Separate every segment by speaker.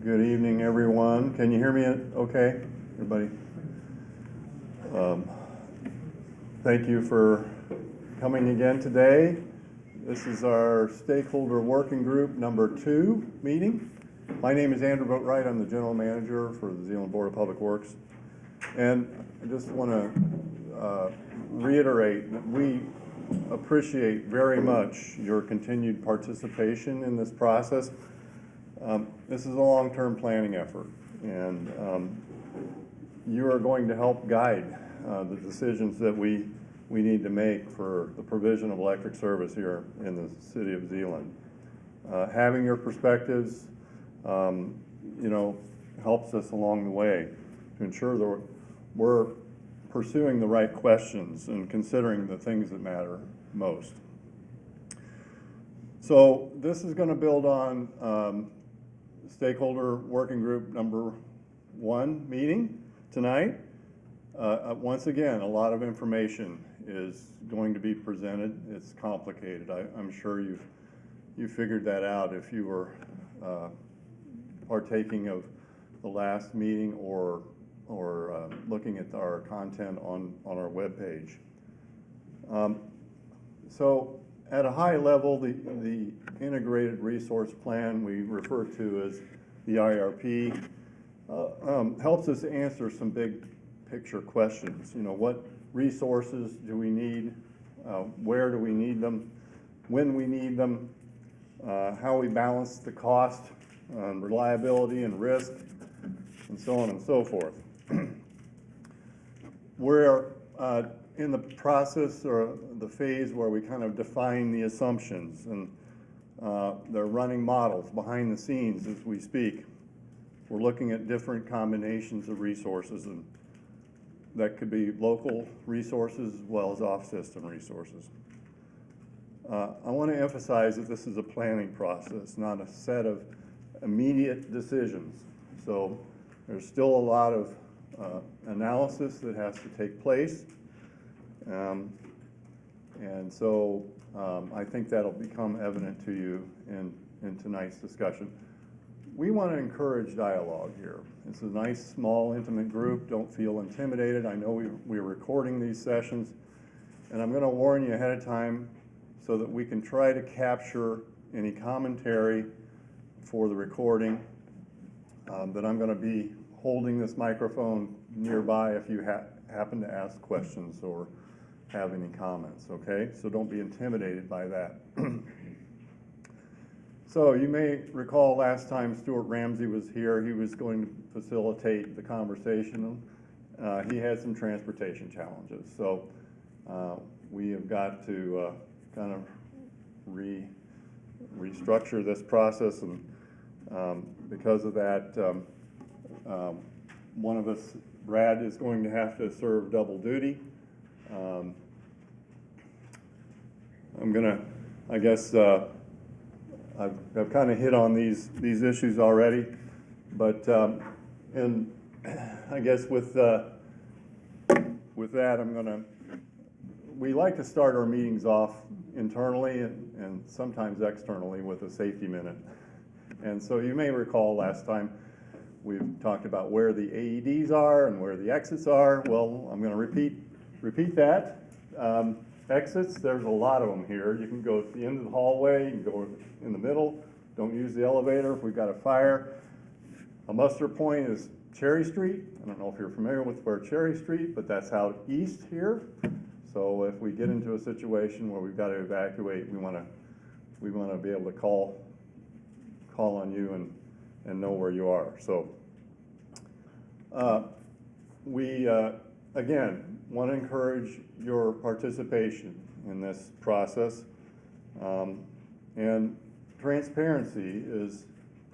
Speaker 1: Good evening, everyone. Can you hear me okay, everybody? Um, Thank you for coming again today. This is our Stakeholder Working Group number 2 meeting. My name is Andrew Boatwright. I'm the General Manager for the Zeeland Board of Public Works. And I just want to reiterate that we appreciate very much your continued participation in this process. This is a long-term planning effort, and you are going to help guide the decisions that we need to make for the provision of electric service here in the city of Zeeland. Having your perspectives, helps us along the way to ensure that we're pursuing the right questions and considering the things that matter most. So this is going to build on Stakeholder Working Group number 1 meeting tonight. Once again, a lot of information is going to be presented. It's complicated. I'm sure you figured that out if you were partaking of the last meeting or looking at our content on our webpage. So at a high level, the Integrated Resource Plan we refer to as the IRP helps us answer some big picture questions. What resources do we need? Where do we need them? When we need them? How we balance the cost, reliability and risk, and so on and so forth. We're in the process or the phase where we kind of define the assumptions, and they're running models behind the scenes as we speak. We're looking at different combinations of resources, and that could be local resources as well as off-system resources. I want to emphasize that this is a planning process, not a set of immediate decisions. So there's still a lot of analysis that has to take place. And so I think that'll become evident to you in tonight's discussion. We want to encourage dialogue here. It's a nice, small, intimate group. Don't feel intimidated. I know we're recording these sessions, and I'm going to warn you ahead of time so that we can try to capture any commentary for the recording. But I'm going to be holding this microphone nearby if you happen to ask questions or have any comments, okay? So don't be intimidated by that. So you may recall last time Stuart Ramsey was here, he was going to facilitate the conversation. He had some transportation challenges. So we have got to kind of restructure this process, and because of that, one of us, Brad, is going to have to serve double duty. I'm gonna, I guess, I've kind of hit on these issues already, but and I guess with that, we like to start our meetings off internally and sometimes externally with a safety minute. And so you may recall last time we've talked about where the AEDs are and where the exits are. Well, I'm going to repeat that. Exits, there's a lot of them here. You can go to the end of the hallway, you can go in the middle. Don't use the elevator if we've got a fire. A muster point is Cherry Street. I don't know if you're familiar with where Cherry Street, but that's out east here. So if we get into a situation where we've got to evacuate, we want to be able to call on you and know where you are. So we again want to encourage your participation in this process, and transparency is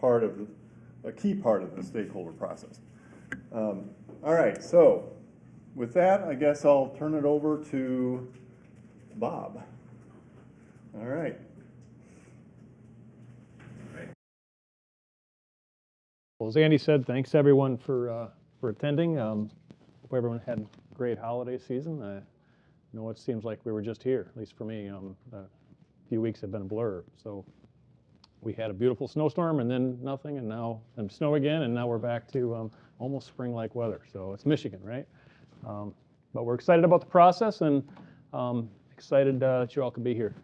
Speaker 1: a key part of the stakeholder process. All right, so with that, I guess I'll turn it over to Bob. All right.
Speaker 2: Well, as Andy said, thanks everyone for attending. Hope everyone had a great holiday season. I know it seems like we were just here, at least for me. A few weeks have been a blur. So we had a beautiful snowstorm and then nothing, and now and snow again, and now we're back to almost spring-like weather. So it's Michigan, right? But we're excited about the process and excited that you all could be here.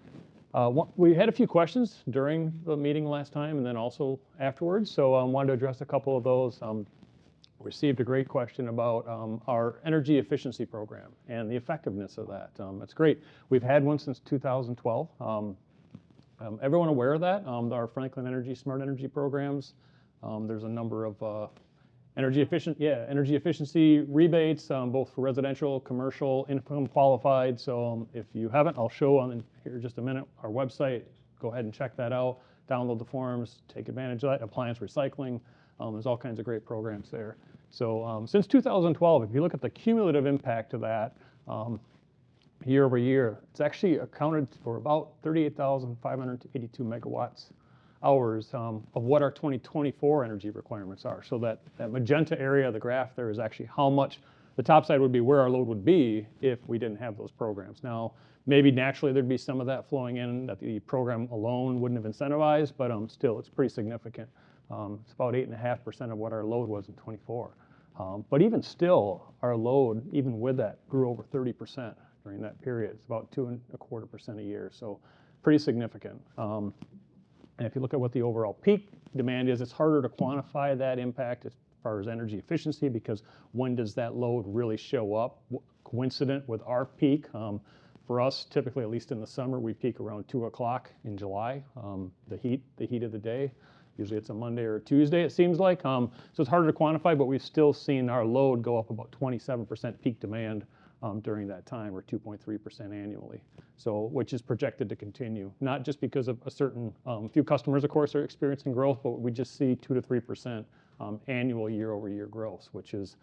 Speaker 2: We had a few questions during the meeting last time and then also afterwards, so I wanted to address a couple of those. Received a great question about our energy efficiency program and the effectiveness of that. That's great. We've had one since 2012. Everyone aware of that? Our Franklin Energy Smart Energy programs. There's a number of energy efficiency rebates, both for residential, commercial, income qualified. So if you haven't, I'll show on here just a minute our website. Go ahead and check that out. Download the forms, take advantage of that. Appliance recycling. There's all kinds of great programs there. So since 2012, if you look at the cumulative impact of that year over year, it's actually accounted for about 38,582 megawatts hours of what our 2024 energy requirements are. So that magenta area of the graph there is actually how much the top side would be where our load would be if we didn't have those programs. Now, maybe naturally there'd be some of that flowing in that the program alone wouldn't have incentivized, but still it's pretty significant. It's about 8.5% of what our load was in 24. But even still, our load, even with that, grew over 30% during that period. It's about 2.25% a year, so pretty significant. And if you look at what the overall peak demand is, it's harder to quantify that impact as far as energy efficiency, because when does that load really show up coincident with our peak? For us, typically, at least in the summer, we peak around 2 o'clock in July, the heat of the day. Usually it's a Monday or a Tuesday, it seems like. So it's harder to quantify, but we've still seen our load go up about 27% peak demand during that time, or 2.3% annually. So, which is projected to continue, not just because of a certain few customers, of course, are experiencing growth, but we just see 2 to 3% annual year-over-year growth, which is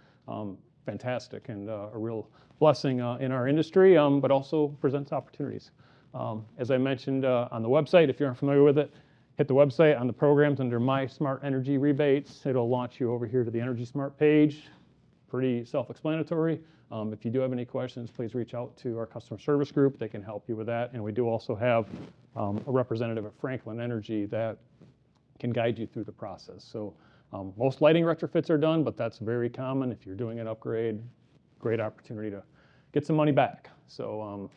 Speaker 2: fantastic and a real blessing in our industry, but also presents opportunities. As I mentioned on the website, if you're unfamiliar with it, hit the website on the programs under My Smart Energy Rebates. It'll launch you over here to the Energy Smart page. Pretty self-explanatory. If you do have any questions, please reach out to our customer service group. They can help you with that. And we do also have a representative at Franklin Energy that can guide you through the process. So most lighting retrofits are done, but that's very common. If you're doing an upgrade, great opportunity to get some money back. So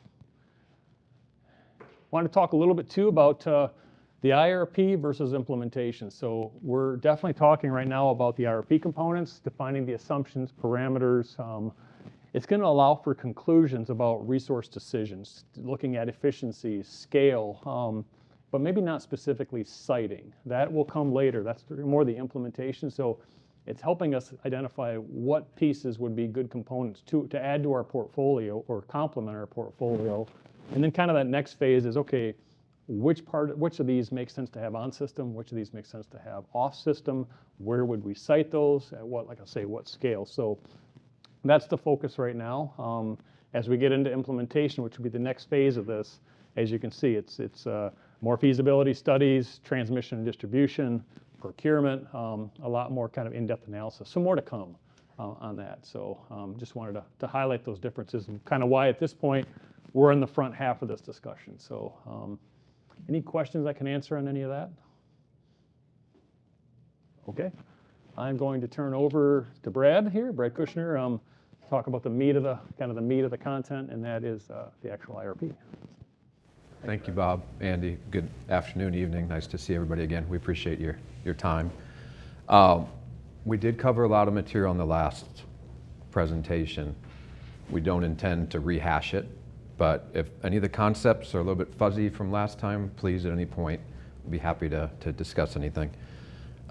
Speaker 2: want to talk a little bit too about the IRP versus implementation. So we're definitely talking right now about the IRP components, defining the assumptions, parameters. It's going to allow for conclusions about resource decisions, looking at efficiency, scale, but maybe not specifically siting. That will come later. That's more the implementation. So it's helping us identify what pieces would be good components to add to our portfolio or complement our portfolio. And then kind of that next phase is, okay, which of these makes sense to have on system, which of these makes sense to have off system, where would we site those, at what, like I say, what scale. So that's the focus right now. As we get into implementation, which would be the next phase of this, as you can see, it's more feasibility studies, transmission and distribution, procurement, a lot more kind of in-depth analysis. So more to come on that. So just wanted to highlight those differences and kind of why at this point we're in the front half of this discussion. So any questions I can answer on any of that? Okay. I'm going to turn over to Brad here, Brad Kushner, talk about the meat of the content, and that is the actual IRP.
Speaker 3: Thank you, Bob, Andy. Good afternoon, evening. Nice to see everybody again. We appreciate your time. We did cover a lot of material in the last presentation. We don't intend to rehash it, but if any of the concepts are a little bit fuzzy from last time, please at any point, we'll be happy to discuss anything.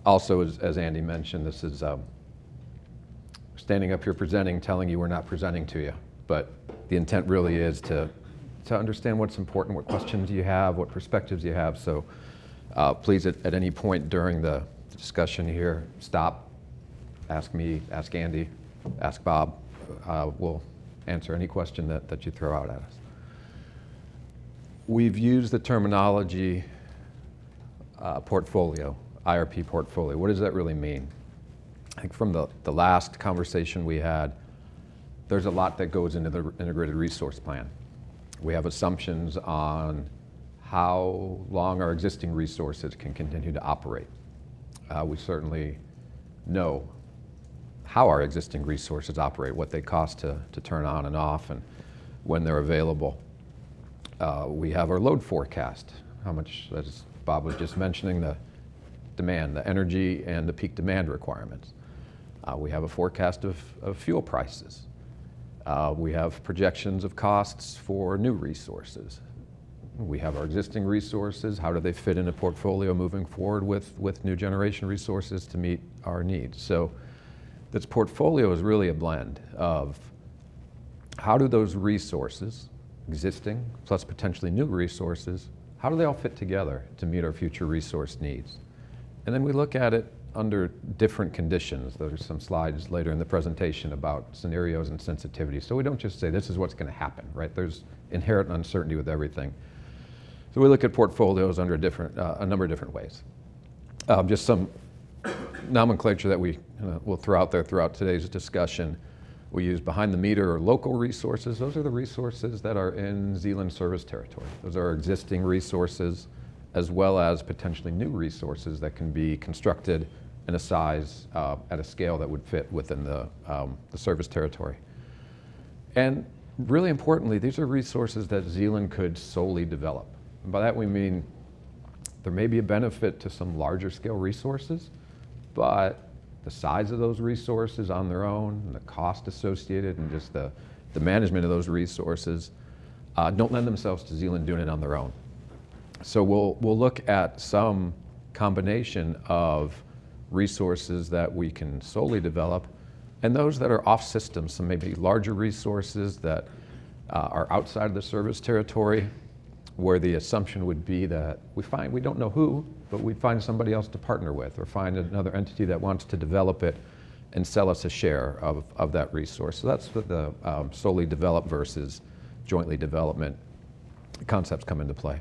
Speaker 3: Also, as Andy mentioned, this is standing up here presenting, telling you we're not presenting to you, but the intent really is to understand what's important, what questions you have, what perspectives you have. So please, at any point during the discussion here, stop, ask me, ask Andy, ask Bob. We'll answer any question that you throw out at us. We've used the terminology portfolio, IRP portfolio. What does that really mean? I think from the last conversation we had, there's a lot that goes into the integrated resource plan. We have assumptions on how long our existing resources can continue to operate. We certainly know how our existing resources operate, what they cost to turn on and off, and when they're available. We have our load forecast, how much, as Bob was just mentioning, the demand, the energy and the peak demand requirements. We have a forecast of fuel prices. We have projections of costs for new resources. We have our existing resources. How do they fit in a portfolio moving forward with new generation resources to meet our needs? So this portfolio is really a blend of how do those resources, existing plus potentially new resources, how do they all fit together to meet our future resource needs? And then we look at it under different conditions. There's some slides later in the presentation about scenarios and sensitivities. So we don't just say this is what's going to happen, right? There's inherent uncertainty with everything. So we look at portfolios under a number of different ways. Just some nomenclature that we will throw out there throughout today's discussion. We use behind the meter or local resources. Those are the resources that are in Zeeland service territory. Those are our existing resources, as well as potentially new resources that can be constructed in a size, at a scale that would fit within the service territory. And really importantly, these are resources that Zeeland could solely develop. And by that we mean there may be a benefit to some larger scale resources, but the size of those resources on their own, and the cost associated, and just the management of those resources don't lend themselves to Zeeland doing it on their own. So we'll look at some combination of resources that we can solely develop, and those that are off system, some maybe larger resources that are outside of the service territory, where the assumption would be that we don't know who, but we'd find somebody else to partner with, or find another entity that wants to develop it and sell us a share of that resource. So that's what the solely develop versus jointly development concepts come into play.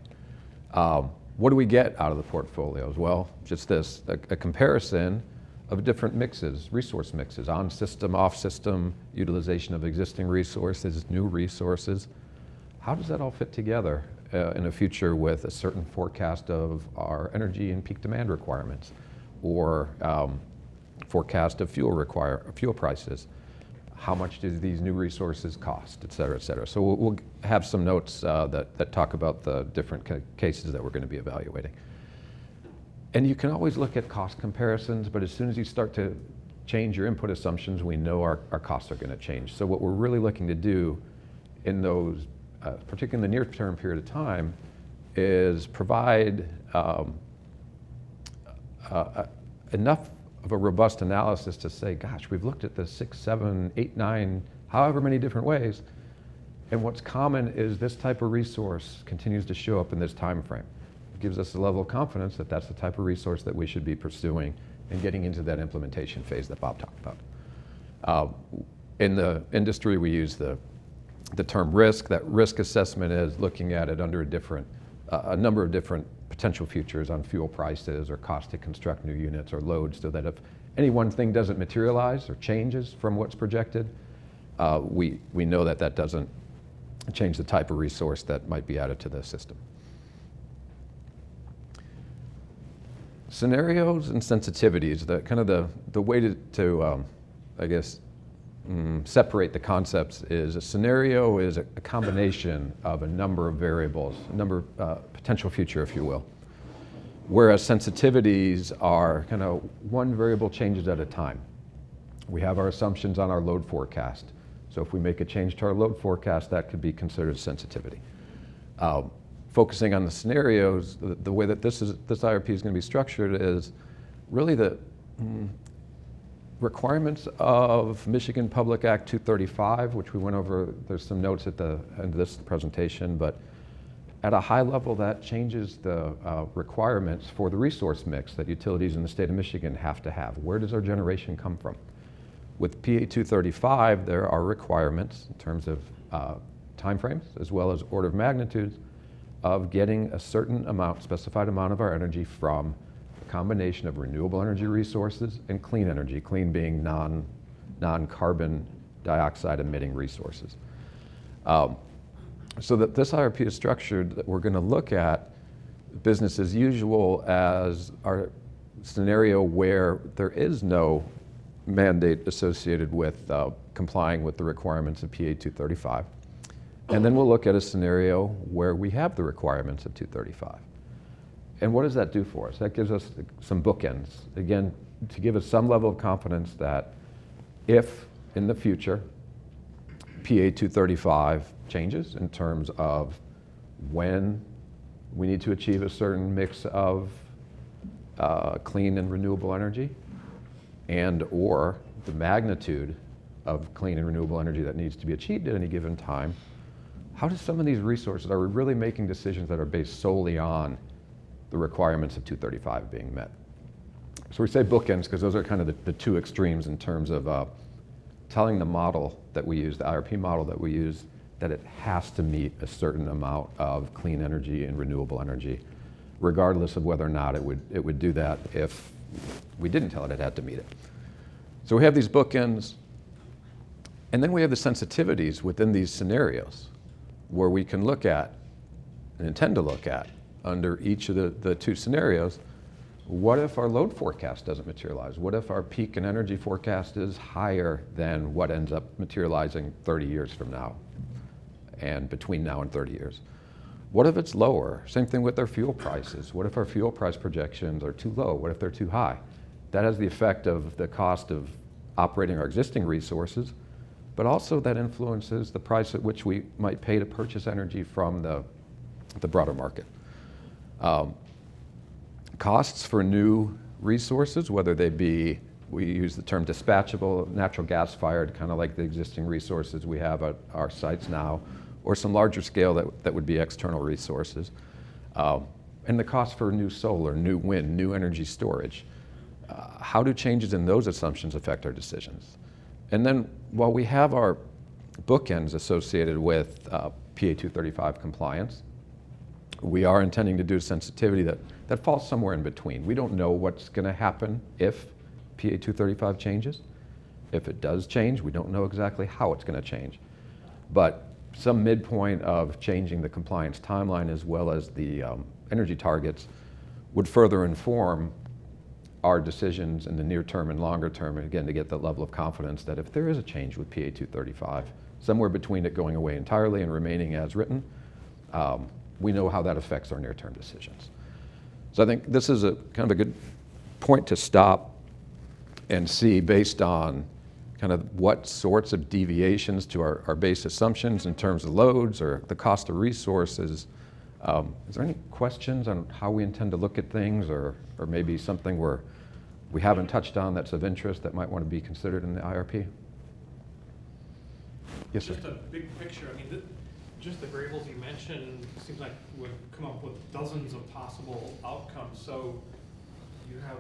Speaker 3: What do we get out of the portfolios? Well, just this, a comparison of different mixes, resource mixes, on system, off system, utilization of existing resources, new resources. How does that all fit together in a future with a certain forecast of our energy and peak demand requirements, or forecast of fuel prices? How much do these new resources cost, et cetera, et cetera. So we'll have some notes that talk about the different cases that we're going to be evaluating. And you can always look at cost comparisons, but as soon as you start to change your input assumptions, we know our costs are going to change. So what we're really looking to do in those, particularly in the near-term period of time, is provide enough of a robust analysis to say, gosh, we've looked at this 6, 7, 8, 9, however many different ways, and what's common is this type of resource continues to show up in this time frame. It gives us a level of confidence that that's the type of resource that we should be pursuing and getting into that implementation phase that Bob talked about. In the industry, we use the term risk. That risk assessment is looking at it under a number of different potential futures on fuel prices or cost to construct new units or loads, so that if any one thing doesn't materialize or changes from what's projected, we know that doesn't change the type of resource that might be added to the system. Scenarios and sensitivities, the way to I guess, separate the concepts is a scenario is a combination of a number of variables, a number of potential future, if you will. Whereas sensitivities are kind of one variable changes at a time. We have our assumptions on our load forecast. So if we make a change to our load forecast, that could be considered sensitivity. Focusing on the scenarios, the way that this IRP is going to be structured is really the requirements of Michigan Public Act 235, which we went over. There's some notes at the end of this presentation, but at a high level, that changes the requirements for the resource mix that utilities in the state of Michigan have to have. Where does our generation come from? With PA 235, there are requirements in terms of timeframes, as well as order of magnitudes, of getting a certain amount, specified amount of our energy from a combination of renewable energy resources and clean energy, clean being non-carbon dioxide emitting resources. So that this IRP is structured that we're going to look at business as usual as our scenario where there is no mandate associated with complying with the requirements of PA 235. And then we'll look at a scenario where we have the requirements of 235. And what does that do for us? That gives us some bookends, again, to give us some level of confidence that if in the future PA 235 changes in terms of when we need to achieve a certain mix of clean and renewable energy, and or the magnitude of clean and renewable energy that needs to be achieved at any given time, how do some of these resources, are we really making decisions that are based solely on the requirements of 235 being met? So we say bookends because those are kind of the two extremes in terms of telling the model that we use, the IRP model that we use, that it has to meet a certain amount of clean energy and renewable energy, regardless of whether or not it would do that if we didn't tell it had to meet it. So we have these bookends, and then we have the sensitivities within these scenarios where we can look at, and intend to look at, under each of the two scenarios, what if our load forecast doesn't materialize? What if our peak and energy forecast is higher than what ends up materializing 30 years from now, and between now and 30 years? What if it's lower? Same thing with our fuel prices. What if our fuel price projections are too low? What if they're too high? That has the effect of the cost of operating our existing resources, but also that influences the price at which we might pay to purchase energy from the broader market. Costs for new resources, whether they be, we use the term dispatchable, natural gas fired, kind of like the existing resources we have at our sites now, or some larger scale that would be external resources. And the cost for new solar, new wind, new energy storage. How do changes in those assumptions affect our decisions? And then while we have our bookends associated with PA 235 compliance, we are intending to do a sensitivity that falls somewhere in between. We don't know what's going to happen if PA 235 changes. If it does change, we don't know exactly how it's going to change. But some midpoint of changing the compliance timeline as well as the energy targets would further inform our decisions in the near term and longer term, and again, to get the level of confidence that if there is a change with PA 235, somewhere between it going away entirely and remaining as written, we know how that affects our near-term decisions. So I think this is a kind of a good point to stop and see, based on kind of what sorts of deviations to our base assumptions in terms of loads or the cost of resources. Is there any questions on how we intend to look at things, or maybe something we haven't touched on that's of interest that might want to be considered in the IRP? Yes, sir.
Speaker 4: Just a big picture, I mean, just the variables you mentioned seems like would come up with dozens of possible outcomes. So you have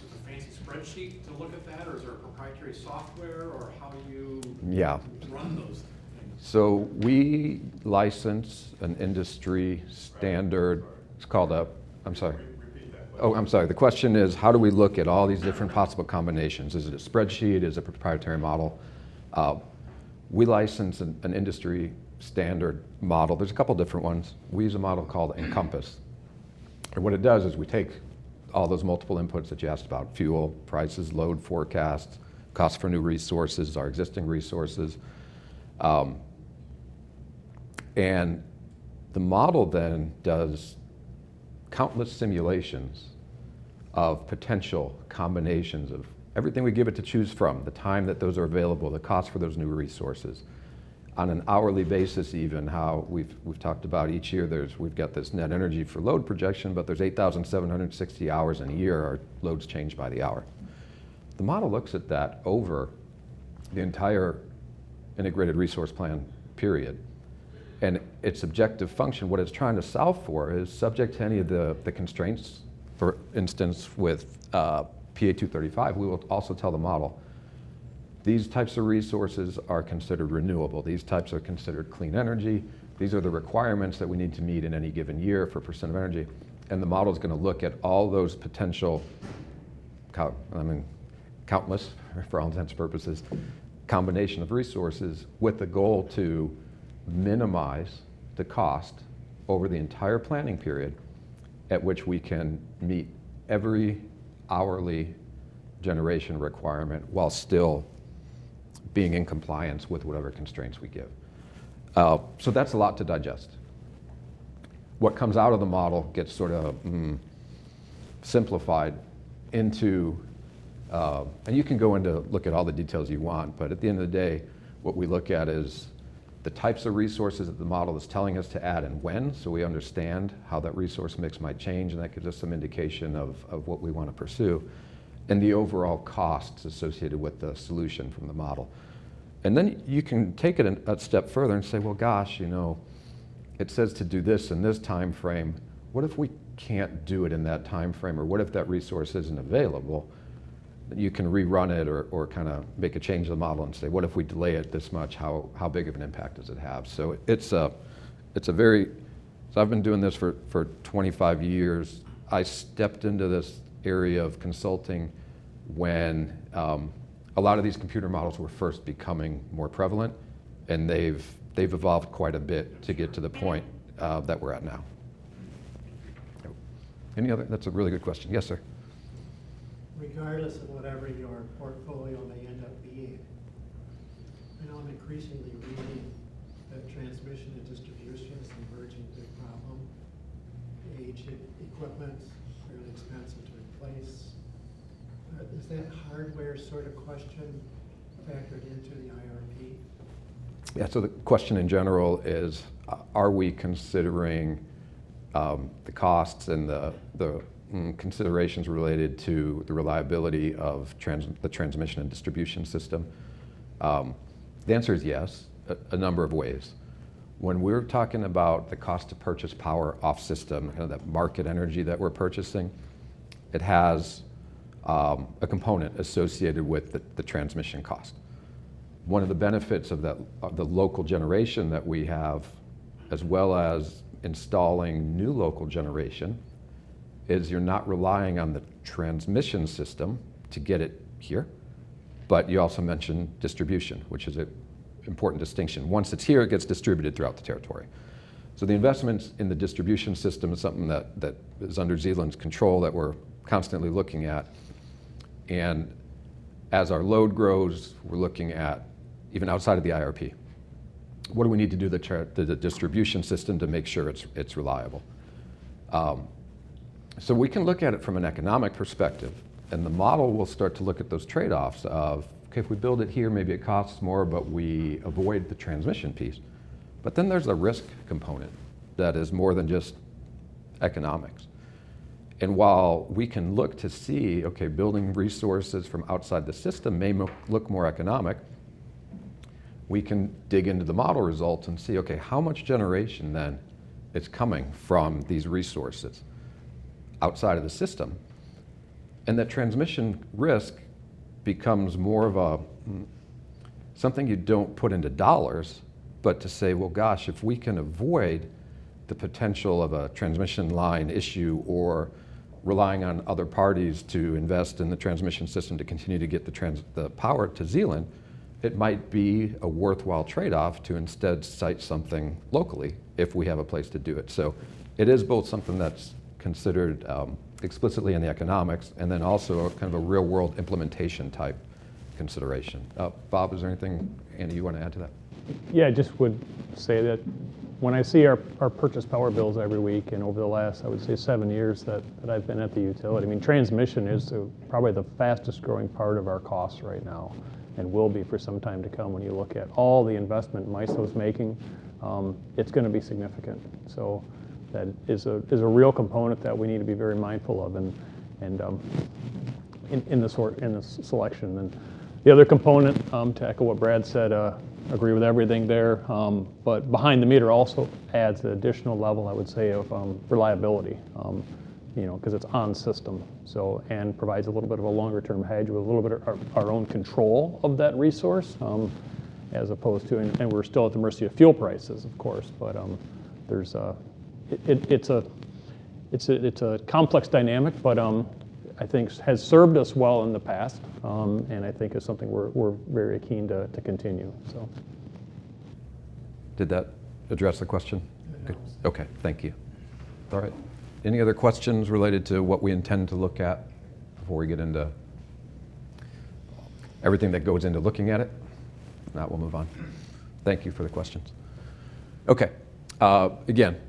Speaker 4: just a fancy spreadsheet to look at that, or is there a proprietary software, or how do you run those things?
Speaker 3: So we license an industry standard. It's called I'm sorry. Oh, I'm sorry. The question is, how do we look at all these different possible combinations? Is it a spreadsheet? Is it a proprietary model? We license an industry standard model. There's a couple different ones. We use a model called Encompass. And what it does is we take all those multiple inputs that you asked about: fuel prices, load forecasts, cost for new resources, our existing resources. And the model then does countless simulations of potential combinations of everything we give it to choose from, the time that those are available, the cost for those new resources. On an hourly basis, even, how we've talked about each year, we've got this net energy for load projection, but there's 8,760 hours in a year. Our loads change by the hour. The model looks at that over the entire integrated resource plan period. And its objective function, what it's trying to solve for, is subject to any of the constraints. For instance, with PA 235, we will also tell the model, these types of resources are considered renewable. These types are considered clean energy. These are the requirements that we need to meet in any given year for percent of energy. And the model is going to look at all those potential, countless, for all intents and purposes, combination of resources with the goal to minimize the cost over the entire planning period at which we can meet every hourly generation requirement while still being in compliance with whatever constraints we give. So that's a lot to digest. What comes out of the model gets sort of simplified into, and you can go into look at all the details you want, but at the end of the day, what we look at is the types of resources that the model is telling us to add and when, so we understand how that resource mix might change, and that gives us some indication of what we want to pursue, and the overall costs associated with the solution from the model. And then you can take it a step further and say, well, gosh, you know, it says to do this in this time frame. What if we can't do it in that time frame, or what if that resource isn't available? You can rerun it or kind of make a change to the model and say, what if we delay it this much? How big of an impact does it have? So so I've been doing this for 25 years. I stepped into this area of consulting when a lot of these computer models were first becoming more prevalent, and they've evolved quite a bit to get to the point that we're at now. Any other? That's a really good question. Yes, sir.
Speaker 5: Regardless of whatever your portfolio may end up being, I know I'm increasingly reading that transmission and distribution is an emerging big problem. Aged equipment, fairly expensive to replace. Is that hardware sort of question factored into the IRP?
Speaker 3: Yeah, so the question in general is, are we considering the costs and the considerations related to the reliability of the transmission and distribution system? The answer is yes, a number of ways. When we're talking about the cost to purchase power off system, kind of that market energy that we're purchasing, it has a component associated with the transmission cost. One of the benefits of the local generation that we have, as well as installing new local generation, is you're not relying on the transmission system to get it here, but you also mentioned distribution, which is an important distinction. Once it's here, it gets distributed throughout the territory. So the investments in the distribution system is something that is under Zealand's control that we're constantly looking at. And as our load grows, we're looking at, even outside of the IRP, what do we need to do to the distribution system to make sure it's reliable? So we can look at it from an economic perspective, and the model will start to look at those trade-offs of, okay, if we build it here, maybe it costs more, but we avoid the transmission piece. But then there's a risk component that is more than just economics. And while we can look to see, okay, building resources from outside the system may look more economic, we can dig into the model results and see, okay, how much generation then is coming from these resources outside of the system? And that transmission risk becomes more of something you don't put into dollars, but to say, well, gosh, if we can avoid the potential of a transmission line issue or relying on other parties to invest in the transmission system to continue to get the power to Zealand, it might be a worthwhile trade-off to instead site something locally if we have a place to do it. So it is both something that's considered explicitly in the economics, and then also kind of a real-world implementation type consideration. Bob, is there anything, Andy, you want to add to that?
Speaker 2: Yeah, I just would say that when I see our purchase power bills every week, and over the last, I would say, 7 years that I've been at the utility, I mean, transmission is probably the fastest growing part of our costs right now, and will be for some time to come. When you look at all the investment MISO's making, it's going to be significant. So that is a real component that we need to be very mindful of, and in the selection. And the other component, to echo what Brad said, agree with everything there, but behind the meter also adds an additional level, I would say, of reliability, because it's on system, so, and provides a little bit of a longer term hedge with a little bit of our own control of that resource, as opposed to, and we're still at the mercy of fuel prices, of course, but there's it's a complex dynamic, but I think has served us well in the past, and I think is something we're very keen to continue. So,
Speaker 3: did that address the question? Good. Okay, thank you. All right. any other questions related to what we intend to look at before we get into everything that goes into looking at it? If not, we'll move on. Thank you for the questions. Okay, again,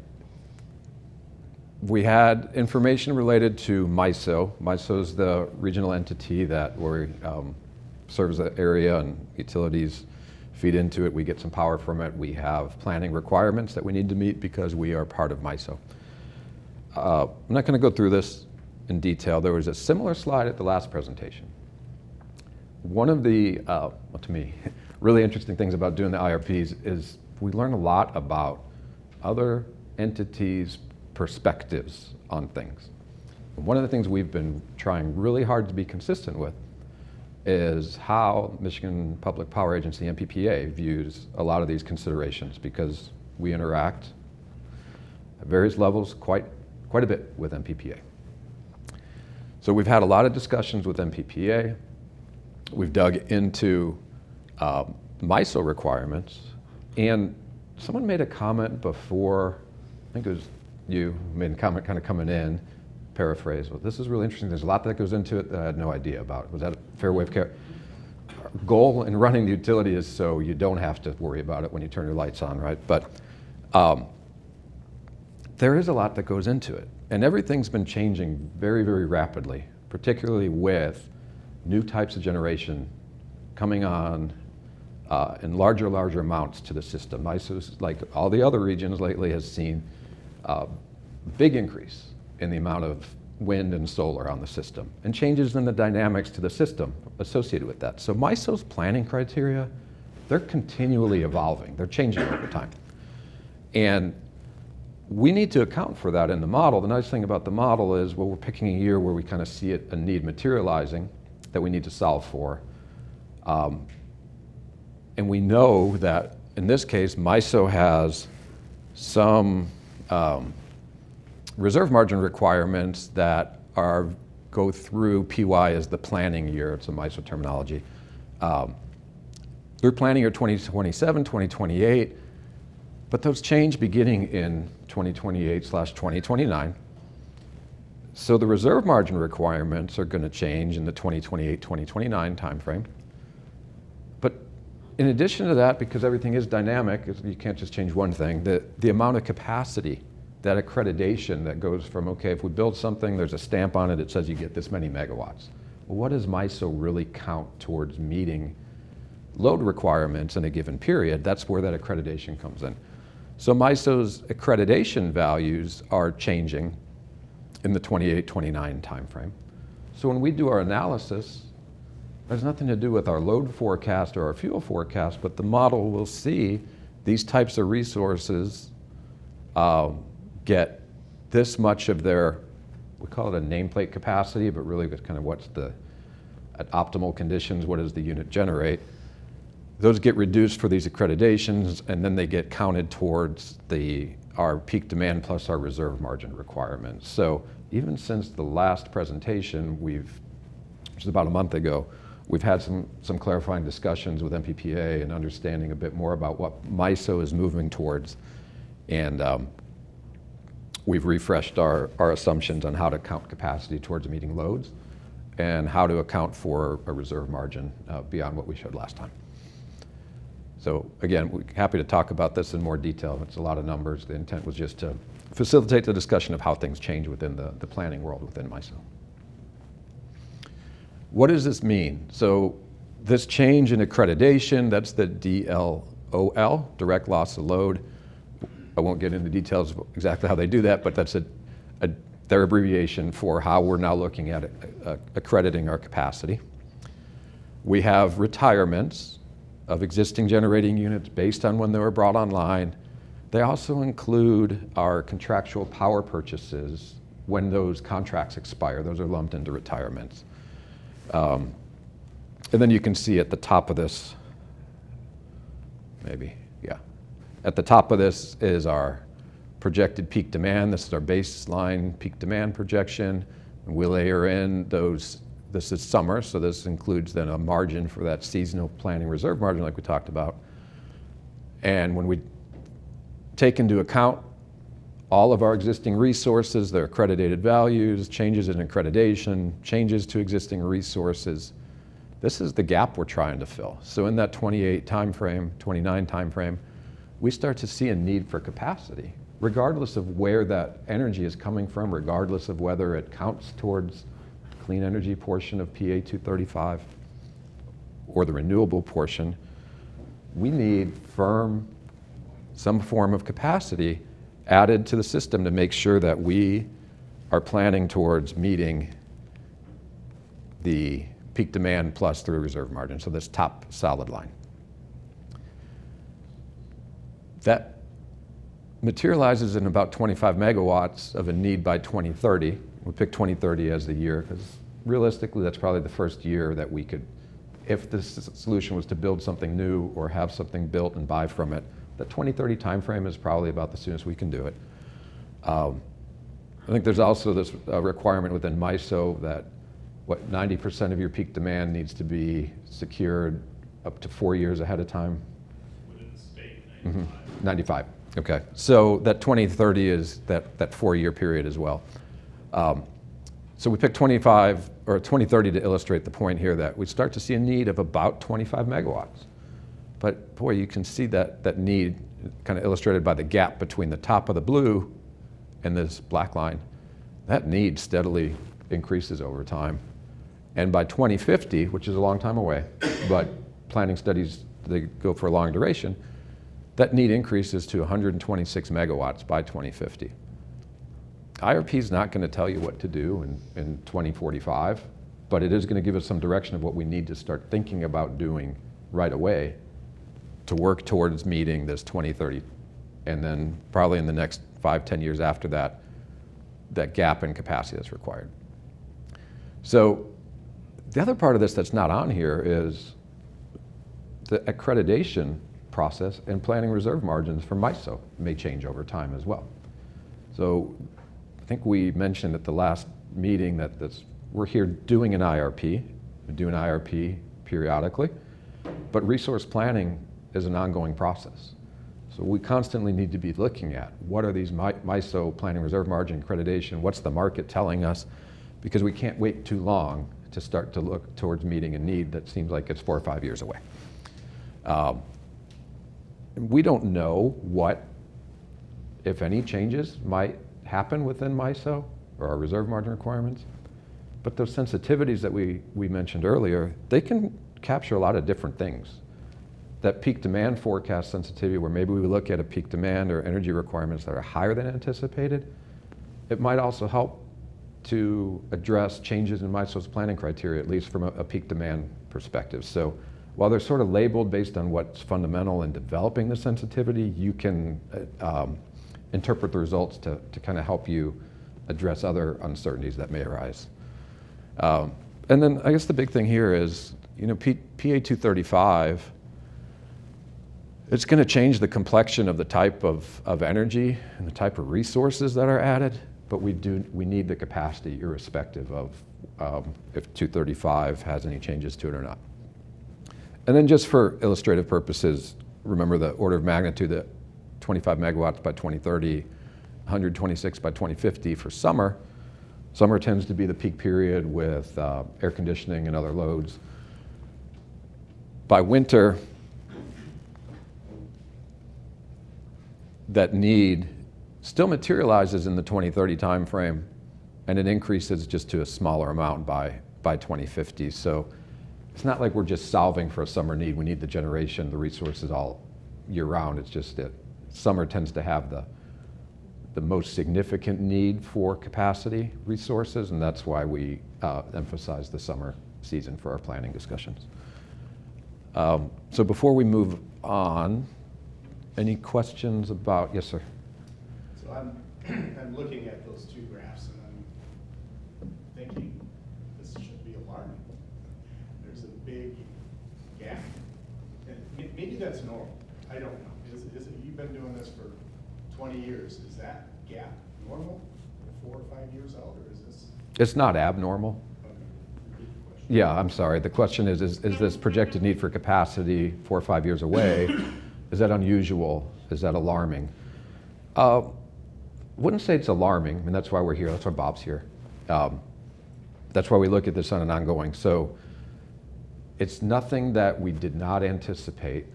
Speaker 3: we had information related to MISO. MISO is the regional entity that serves the area, and utilities feed into it. We get some power from it. We have planning requirements that we need to meet because we are part of MISO. I'm not going to go through this in detail. There was a similar slide at the last presentation. One of the, to me, really interesting things about doing the IRPs is we learn a lot about other entities' perspectives on things. And one of the things we've been trying really hard to be consistent with is how Michigan Public Power Agency, MPPA, views a lot of these considerations, because we interact at various levels quite a bit with MPPA. So we've had a lot of discussions with MPPA. We've dug into MISO requirements, and someone made a comment before, I think it was you, made a comment kind of coming in, paraphrase, well, this is really interesting, there's a lot that goes into it that I had no idea about. Was that a fair way of care? Our goal in running the utility is so you don't have to worry about it when you turn your lights on, right? But there is a lot that goes into it, and everything's been changing very, very rapidly, particularly with new types of generation coming on in larger amounts to the system. MISO's, like all the other regions lately, has seen a big increase in the amount of wind and solar on the system, and changes in the dynamics to the system associated with that. So MISO's planning criteria, they're continually evolving. They're changing over time. And we need to account for that in the model. The nice thing about the model is, well, we're picking a year where we kind of see it, a need materializing that we need to solve for. And we know that in this case, MISO has some reserve margin requirements that go through PY as the planning year. It's a MISO terminology. Through planning year 2027, 2028, but those change beginning in 2028/2029. So the reserve margin requirements are going to change in the 2028-2029 timeframe. But in addition to that, because everything is dynamic, you can't just change one thing, the amount of capacity, that accreditation that goes from, okay, if we build something, there's a stamp on it, it says you get this many megawatts. Well, what does MISO really count towards meeting load requirements in a given period? That's where that accreditation comes in. So MISO's accreditation values are changing in the 28-29 timeframe. So when we do our analysis, there's nothing to do with our load forecast or our fuel forecast, but the model will see these types of resources get this much of their, we call it a nameplate capacity, but really it's kind of what's at optimal conditions, what does the unit generate? Those get reduced for these accreditations, and then they get counted towards our peak demand plus our reserve margin requirements. So even since the last presentation, which is about a month ago, we've had some clarifying discussions with MPPA and understanding a bit more about what MISO is moving towards. And we've refreshed our assumptions on how to count capacity towards meeting loads and how to account for a reserve margin beyond what we showed last time. So again, we're happy to talk about this in more detail. It's a lot of numbers. The intent was just to facilitate the discussion of how things change within the planning world within MISO. What does this mean? So this change in accreditation, that's the DLOL, direct loss of load. I won't get into details of exactly how they do that, but that's their abbreviation for how we're now looking at accrediting our capacity. We have retirements of existing generating units based on when they were brought online. They also include our contractual power purchases when those contracts expire. Those are lumped into retirements. And then you can see at the top of this, at the top of this is our projected peak demand. This is our baseline peak demand projection. And we layer in those, this is summer, so this includes then a margin for that seasonal planning reserve margin like we talked about. And when we take into account all of our existing resources, their accredited values, changes in accreditation, changes to existing resources. This is the gap we're trying to fill. So in that 28 timeframe, 29 timeframe, we start to see a need for capacity, regardless of where that energy is coming from, regardless of whether it counts towards the clean energy portion of PA 235 or the renewable portion. We need some form of capacity added to the system to make sure that we are planning towards meeting the peak demand plus through reserve margin, so this top solid line. That materializes in about 25 megawatts of a need by 2030. We picked 2030 as the year because realistically that's probably the first year that we could, if this solution was to build something new or have something built and buy from it, the 2030 timeframe is probably about the soonest we can do it. I think there's also this requirement within MISO that 90% of your peak demand needs to be secured up to 4 years ahead of time.
Speaker 4: Within the state, 95.
Speaker 3: 95, okay. So that 2030 is that 4-year period as well. So we picked 2030 to illustrate the point here that we start to see a need of about 25 megawatts. But boy, you can see that need kind of illustrated by the gap between the top of the blue and this black line. That need steadily increases over time. And by 2050, which is a long time away, but planning studies, they go for a long duration, that need increases to 126 megawatts by 2050. IRP is not going to tell you what to do in 2045, but it is going to give us some direction of what we need to start thinking about doing right away to work towards meeting this 2030. And then probably in the next 5-10 years after that, that gap in capacity that's required. So the other part of this that's not on here is the accreditation process and planning reserve margins for MISO may change over time as well. So I think we mentioned at the last meeting that we're here doing an IRP. We do an IRP periodically, but resource planning is an ongoing process. So we constantly need to be looking at what are these MISO planning reserve margin accreditation, what's the market telling us, because we can't wait too long to start to look towards meeting a need that seems like it's 4 or 5 years away. We don't know what, if any, changes might happen within MISO or our reserve margin requirements, but those sensitivities that we mentioned earlier, they can capture a lot of different things. That peak demand forecast sensitivity, where maybe we look at a peak demand or energy requirements that are higher than anticipated, it might also help to address changes in MISO's planning criteria, at least from a peak demand perspective. So while they're sort of labeled based on what's fundamental in developing the sensitivity, you can interpret the results to kind of help you address other uncertainties that may arise. And then I guess the big thing here is, PA 235, it's going to change the complexion of the type of energy and the type of resources that are added, but we need the capacity irrespective of if 235 has any changes to it or not. And then just for illustrative purposes, remember the order of magnitude that 25 megawatts by 2030, 126 by 2050 for summer. Summer tends to be the peak period with air conditioning and other loads. By winter, that need still materializes in the 2030 timeframe, and it increases just to a smaller amount by 2050. So it's not like we're just solving for a summer need. We need the generation, the resources all year round. It's just that summer tends to have the most significant need for capacity resources, and that's why we emphasize the summer season for our planning discussions. So before we move on, any questions about, yes, sir?
Speaker 6: So I'm looking at those two graphs and I'm thinking this should be alarming. There's a big gap. And maybe that's normal. I don't know. Is it, you've been doing this for 20 years. Is that gap normal 4 or 5 years out, or is this?
Speaker 3: It's not abnormal.
Speaker 6: Okay. Repeat the question.
Speaker 3: Yeah, I'm sorry. The question is this projected need for capacity 4 or 5 years away, is that unusual? Is that alarming? wouldn't say it's alarming. I mean, that's why we're here. That's why Bob's here. That's why we look at this on an ongoing. So it's nothing that we did not anticipate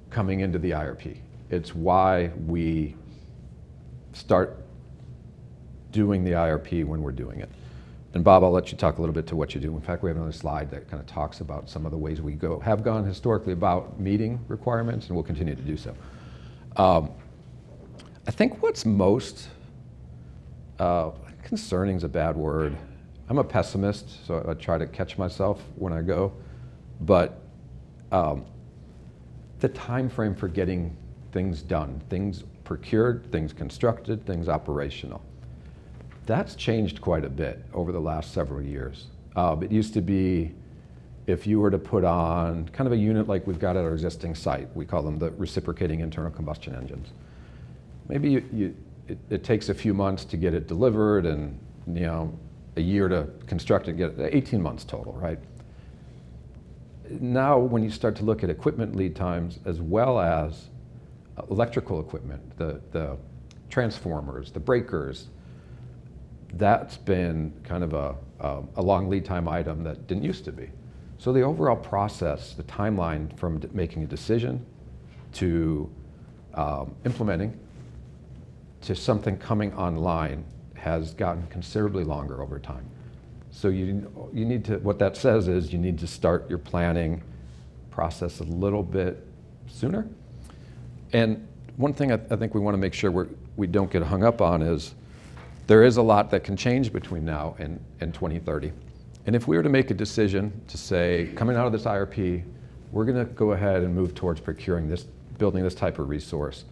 Speaker 3: coming into the IRP. It's why we start doing the IRP when we're doing it. And Bob, I'll let you talk a little bit to what you do. In fact, we have another slide that kind of talks about some of the ways we have gone historically about meeting requirements, and we'll continue to do so. I think what's most concerning is a bad word. I'm a pessimist, so I try to catch myself when I go. But the time frame for getting things done, things procured, things constructed, things operational, that's changed quite a bit over the last several years. It used to be, if you were to put on kind of a unit like we've got at our existing site, we call them the reciprocating internal combustion engines. Maybe it takes a few months to get it delivered, and a year to construct it, get it, 18 months total, right? Now, when you start to look at equipment lead times as well as electrical equipment, the transformers, the breakers, that's been kind of a long lead time item that didn't used to be. So the overall process, the timeline from making a decision to implementing to something coming online has gotten considerably longer over time. So you need to, what that says is you need to start your planning process a little bit sooner. And one thing I think we want to make sure we don't get hung up on is there is a lot that can change between now and 2030. And if we were to make a decision to say, coming out of this IRP, we're going to go ahead and move towards procuring this, building this type of resource.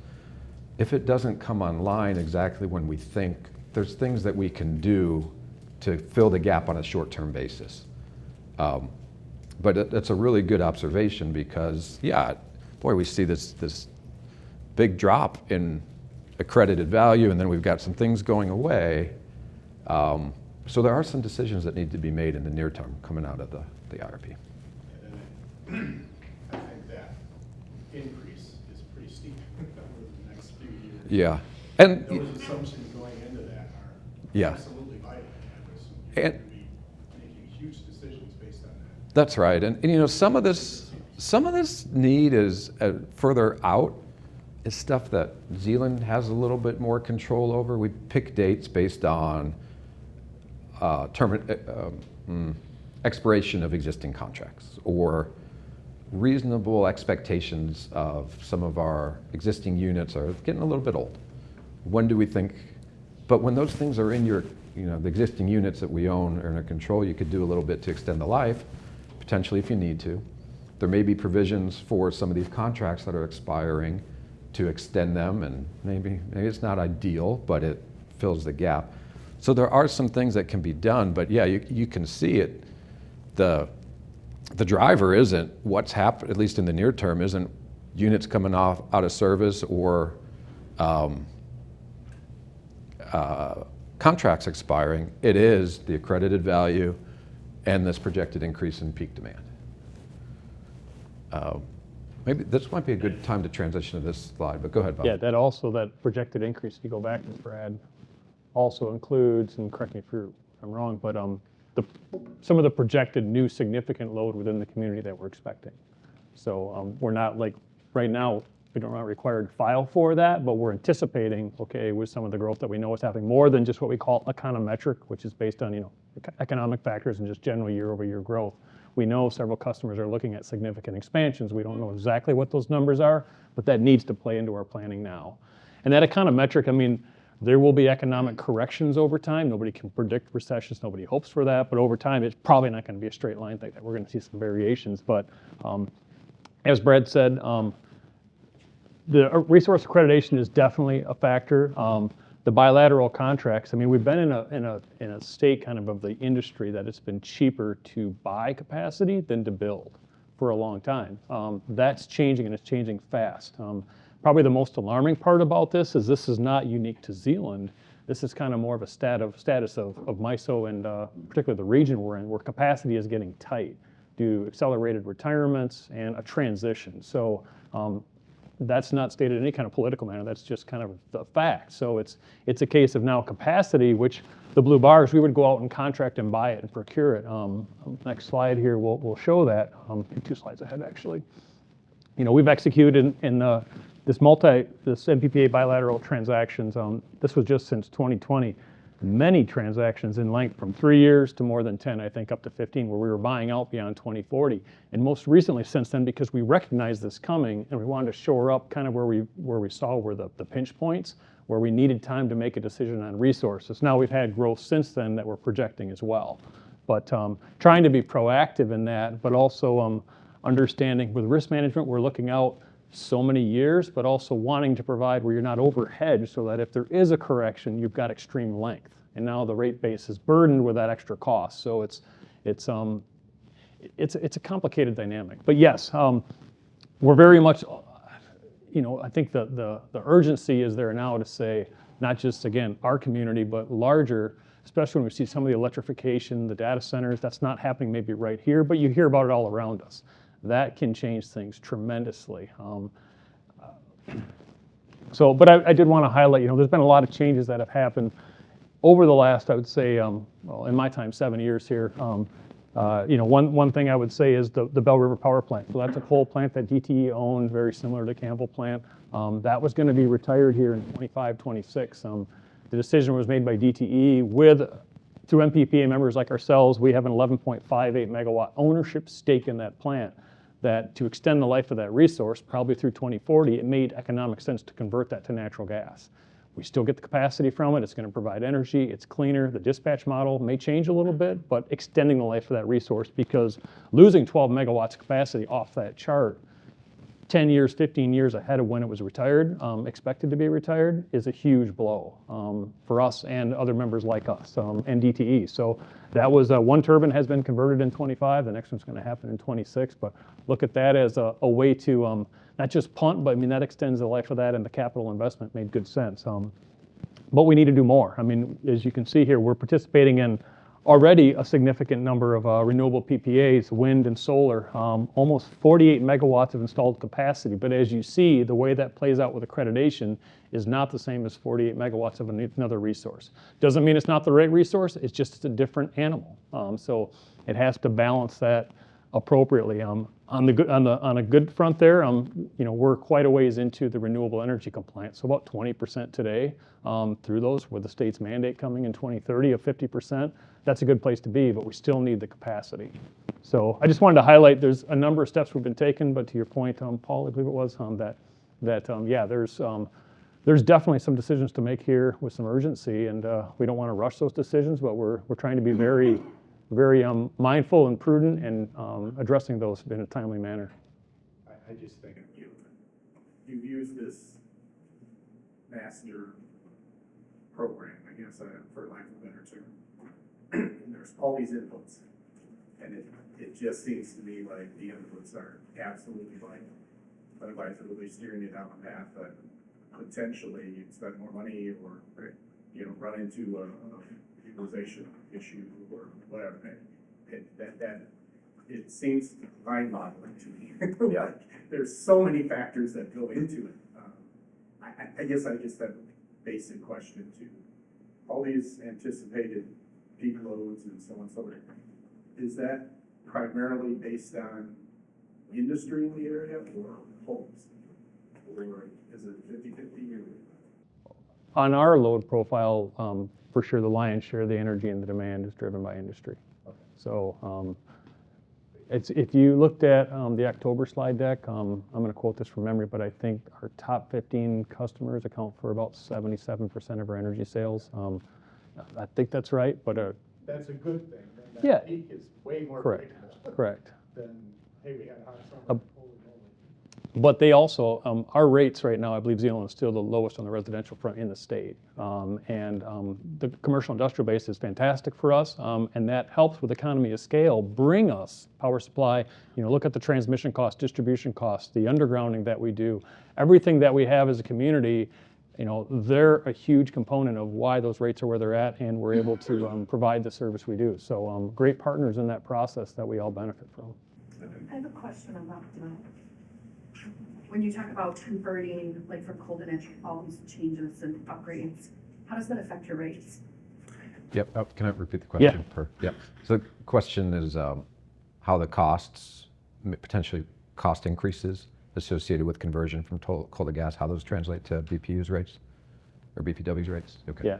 Speaker 3: If it doesn't come online exactly when we think, there's things that we can do to fill the gap on a short-term basis. But that's a really good observation because, yeah, boy, we see this big drop in accredited value, and then we've got some things going away. So there are some decisions that need to be made in the near term coming out of the IRP.
Speaker 6: And I think that increase is pretty steep over the next few years.
Speaker 3: Yeah. And
Speaker 6: those assumptions going into that are
Speaker 3: yeah.
Speaker 6: absolutely vital.
Speaker 3: And
Speaker 6: You're going to be making huge decisions based on that.
Speaker 3: That's right. And some of this need is further out. Is stuff that Zeeland has a little bit more control over. We pick dates based on expiration of existing contracts or reasonable expectations of some of our existing units are getting a little bit old. When do we think? But when those things are in your, the existing units that we own or in our control, you could do a little bit to extend the life, potentially if you need to. There may be provisions for some of these contracts that are expiring to extend them, and maybe it's not ideal, but it fills the gap. So there are some things that can be done, but yeah, you can see it. The driver isn't what's happened, at least in the near term, isn't units coming out of service or contracts expiring. It is the accredited value and this projected increase in peak demand. Maybe this might be a good time to transition to this slide, but go ahead, Bob.
Speaker 2: Yeah, that projected increase, if you go back, Brad, also includes, and correct me if I'm wrong, but some of the projected new significant load within the community that we're expecting. So we're not like, right now, we don't not required to file for that, but we're anticipating, okay, with some of the growth that we know is happening, more than just what we call econometric, which is based on, economic factors and just general year-over-year growth. We know several customers are looking at significant expansions. We don't know exactly what those numbers are, but that needs to play into our planning now. And that econometric, there will be economic corrections over time. Nobody can predict recessions. Nobody hopes for that. But over time, it's probably not going to be a straight line thing. We're going to see some variations. But as Brad said, the resource accreditation is definitely a factor. The bilateral contracts, we've been in a state kind of the industry that it's been cheaper to buy capacity than to build for a long time. That's changing, and it's changing fast. Probably the most alarming part about this is not unique to Zeeland. This is kind of more of a status of MISO and particularly the region we're in, where capacity is getting tight due to accelerated retirements and a transition. So that's not stated in any kind of political manner. That's just kind of the fact. So it's a case of now capacity, which the blue bars, we would go out and contract and buy it and procure it. Next slide here will show that. 2 slides ahead, actually. We've executed in this MPPA bilateral transactions. This was just since 2020. Many transactions in length from 3 years to more than 10, I think up to 15, where we were buying out beyond 2040. And most recently since then, because we recognized this coming and we wanted to shore up kind of where we saw were the pinch points, where we needed time to make a decision on resources. Now we've had growth since then that we're projecting as well. But trying to be proactive in that, but also understanding with risk management, we're looking out so many years, but also wanting to provide where you're not overhedged so that if there is a correction, you've got extreme length. And now the rate base is burdened with that extra cost. So it's a complicated dynamic. But yes, we're very much, I think the urgency is there now to say, not just, again, our community, but larger, especially when we see some of the electrification, the data centers, that's not happening maybe right here, but you hear about it all around us. That can change things tremendously. But I did want to highlight, there's been a lot of changes that have happened over the last, I would say, well, in my time, 7 years here. One thing I would say is the Bell River Power Plant. So that's a coal plant that DTE owned, very similar to Campbell plant. That was going to be retired here in 25, 26. The decision was made by DTE through MPPA members like ourselves. We have an 11.58 megawatt ownership stake in that plant, that to extend the life of that resource, probably through 2040, it made economic sense to convert that to natural gas. We still get the capacity from it. It's going to provide energy. It's cleaner. The dispatch model may change a little bit, but extending the life of that resource, because losing 12 megawatts of capacity off that chart 10 years, 15 years ahead of when it was retired, expected to be retired, is a huge blow for us and other members like us and DTE. So that was one turbine has been converted in 25. The next one's going to happen in 26. But look at that as a way to not just punt, but I mean that extends the life of that, and the capital investment made good sense. But we need to do more. I mean, as you can see here, we're participating in already a significant number of renewable PPAs, wind and solar, almost 48 megawatts of installed capacity. But as you see, the way that plays out with accreditation is not the same as 48 megawatts of another resource. Doesn't mean it's not the right resource, it's just a different animal. So it has to balance that appropriately. On a good front there, we're quite a ways into the renewable energy compliance. So about 20% today through those, with the state's mandate coming in 2030 of 50%. That's a good place to be, but we still need the capacity. So I just wanted to highlight there's a number of steps we've been taking, but to your point, Paul, I believe it was, there's definitely some decisions to make here with some urgency, and we don't want to rush those decisions, but we're trying to be very, very mindful and prudent and addressing those in a timely manner.
Speaker 6: I just think you've used this master program, I guess, for lack of a better term. And there's all these inputs, and it just seems to me like the inputs are absolutely vital. Otherwise, it'll be steering you down a path that potentially you'd spend more money or run into a utilization issue or whatever. It seems mind-boggling to me. Yeah. There's so many factors that go into it. I guess I just have a basic question too. All these anticipated peak loads and so on and so forth, is that primarily based on industry in the area or homes? Or is it 50-50?
Speaker 2: On our load profile, for sure the lion's share of the energy and the demand is driven by industry. Okay. So if you looked at the October slide deck, I'm going to quote this from memory, but I think our top 15 customers account for about 77% of our energy sales. I think that's right, but
Speaker 6: that's a good thing. That
Speaker 2: yeah,
Speaker 6: peak is way more
Speaker 2: correct. Correct.
Speaker 6: Than hey, we had a hot summer. Holy moly.
Speaker 2: But they also, our rates right now, I believe Zeeland is still the lowest on the residential front in the state. The commercial industrial base is fantastic for us, and that helps with economy of scale, bring us power supply. Look at the transmission costs, distribution costs, the undergrounding that we do, everything that we have as a community. They're a huge component of why those rates are where they're at, and we're able to provide the service we do. So great partners in that process that we all benefit from.
Speaker 7: I have a question about when you talk about converting, like from coal to natural, all these changes and upgrades, how does that affect your rates?
Speaker 3: Yep, can I repeat the question?
Speaker 2: Yeah.
Speaker 3: Yep. So the question is how the costs, potentially cost increases associated with conversion from coal to gas, how those translate to BPU's rates or BPW's rates? Okay.
Speaker 2: Yeah.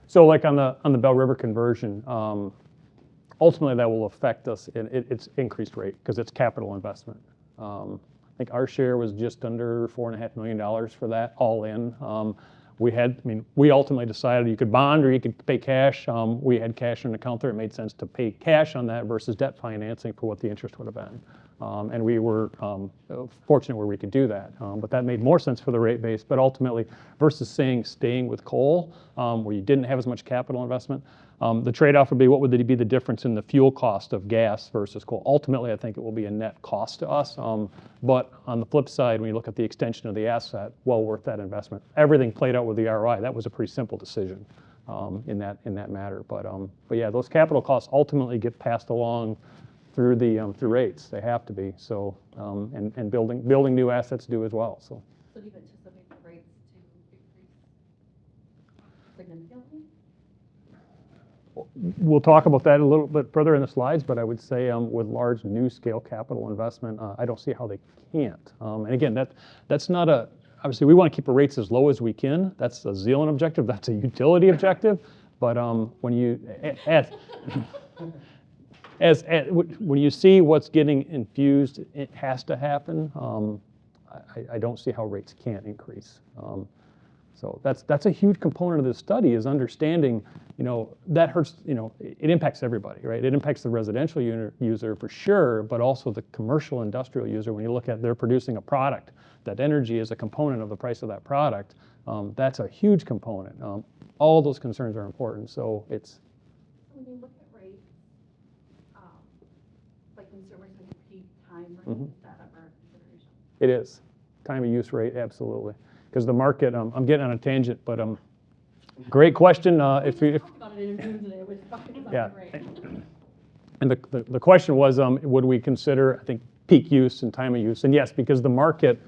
Speaker 2: So like on the Bell River conversion, ultimately that will affect us in its increased rate because it's capital investment. I think our share was just under $4.5 million for that, all in. We ultimately decided you could bond or you could pay cash. We had cash in an account there. It made sense to pay cash on that versus debt financing for what the interest would have been. And we were fortunate where we could do that. But that made more sense for the rate base. But ultimately, versus staying with coal, where you didn't have as much capital investment, the trade-off would be what would be the difference in the fuel cost of gas versus coal. Ultimately, I think it will be a net cost to us. But on the flip side, when you look at the extension of the asset, well worth that investment. Everything played out with the ROI. That was a pretty simple decision in that matter. But yeah, those capital costs ultimately get passed along through rates. They have to be. So and building new assets do as well. So
Speaker 8: do you anticipate the rates to increase significantly?
Speaker 2: we'll talk about that a little bit further in the slides, but I would say with large new scale capital investment, I don't see how they can't. And again, that's not obviously we want to keep the rates as low as we can. That's a Zealand objective. That's a utility objective. But when you when you see what's getting infused, it has to happen. I don't see how rates can't increase. So that's a huge component of this study is understanding, that hurts, it impacts everybody, right? It impacts the residential user for sure, but also the commercial industrial user. When you look at they're producing a product, that energy is a component of the price of that product. That's a huge component. All those concerns are important. So it's.
Speaker 8: When you look at rates, like consumers and peak time rate,
Speaker 2: Mhm.
Speaker 8: is that ever a consideration?
Speaker 2: It is. Time of use rate, absolutely. Because the market, I'm getting on a tangent, but great question. If
Speaker 8: We talked about it in June today, which is
Speaker 2: Yeah.
Speaker 8: great.
Speaker 2: And the question was, would we consider, I think, peak use and time of use? And yes, because the market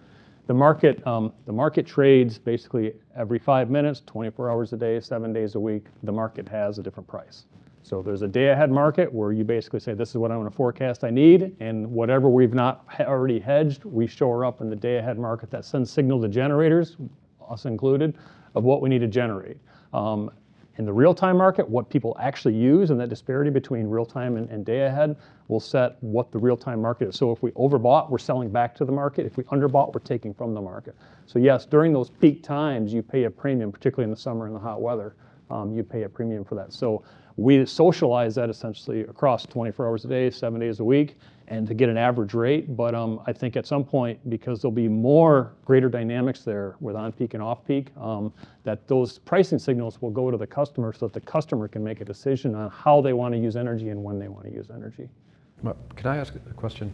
Speaker 2: trades basically every 5 minutes, 24 hours a day, 7 days a week. The market has a different price. So there's a day-ahead market where you basically say, this is what I want to forecast I need, and whatever we've not already hedged, we shore up in the day-ahead market that sends signal to generators, us included, of what we need to generate. In the real-time market, what people actually use and that disparity between real-time and day-ahead will set what the real-time market is. So if we overbought, we're selling back to the market. If we underbought, we're taking from the market. So yes, during those peak times, you pay a premium, particularly in the summer and the hot weather. You pay a premium for that. So we socialize that essentially across 24 hours a day, 7 days a week, and to get an average rate. But I think at some point, because there'll be greater dynamics there with on-peak and off-peak, that those pricing signals will go to the customer so that the customer can make a decision on how they want to use energy and when they want to use energy.
Speaker 3: Can I ask a question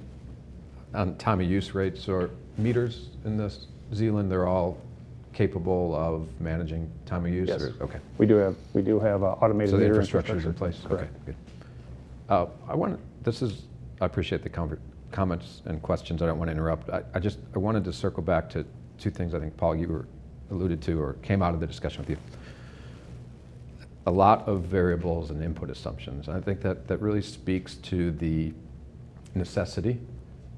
Speaker 3: on time of use rates or meters in this Zealand? They're all capable of managing time of use?
Speaker 2: Yes.
Speaker 3: Okay.
Speaker 2: We do have automated
Speaker 3: So the
Speaker 2: meter
Speaker 3: infrastructure is in place?
Speaker 2: Correct.
Speaker 3: Okay, good. I appreciate the comments and questions. I don't want to interrupt. I wanted to circle back to two things I think, Paul, you alluded to or came out of the discussion with you. A lot of variables and input assumptions. I think that really speaks to the necessity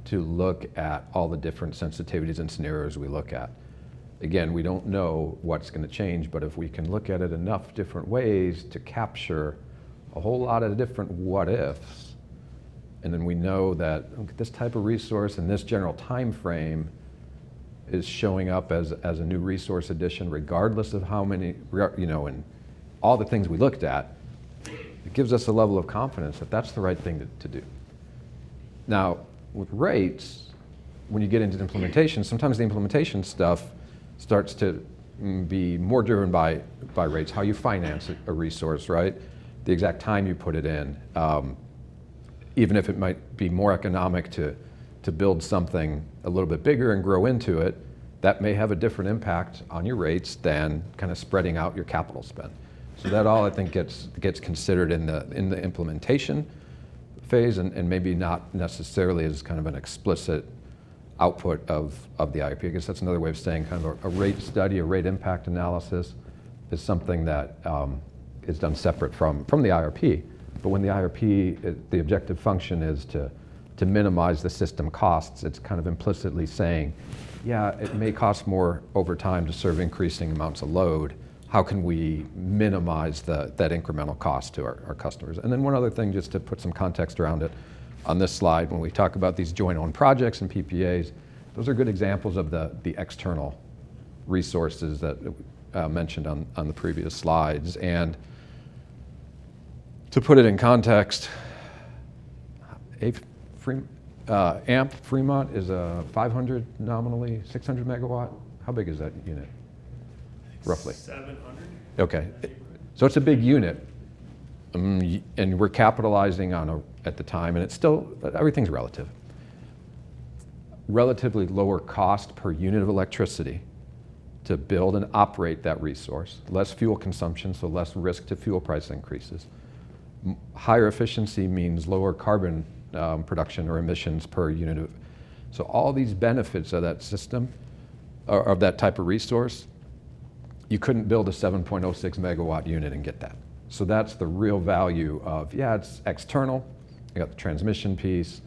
Speaker 3: to look at all the different sensitivities and scenarios we look at. Again, we don't know what's going to change, but if we can look at it enough different ways to capture a whole lot of different what ifs, and then we know that this type of resource in this general time frame is showing up as a new resource addition, regardless of how many, and all the things we looked at, it gives us a level of confidence that that's the right thing to do. Now, with rates, when you get into the implementation, sometimes the implementation stuff starts to be more driven by rates, how you finance a resource, right? The exact time you put it in. Even if it might be more economic to build something a little bit bigger and grow into it, that may have a different impact on your rates than kind of spreading out your capital spend. So that all I think gets considered in the implementation phase and maybe not necessarily as kind of an explicit output of the IRP. I guess that's another way of saying kind of a rate study, a rate impact analysis is something that is done separate from the IRP. But when the IRP, the objective function is to minimize the system costs, it's kind of implicitly saying, yeah, it may cost more over time to serve increasing amounts of load. How can we minimize that incremental cost to our customers? And then one other thing, just to put some context around it, on this slide, when we talk about these joint-owned projects and PPAs, those are good examples of the external resources that mentioned on the previous slides. And to put it in context, AMP Fremont is a 500 nominally, 600 megawatt. How big is that unit, roughly?
Speaker 4: 700.
Speaker 3: Okay, so it's a big unit. And we're capitalizing on at the time, and it's still, everything's relative. Relatively lower cost per unit of electricity to build and operate that resource. Less fuel consumption, so less risk to fuel price increases. Higher efficiency means lower carbon production or emissions per unit of. So all these benefits of that system, or of that type of resource, you couldn't build a 7.06 megawatt unit and get that. So that's the real value of, yeah, it's external. You got the transmission piece.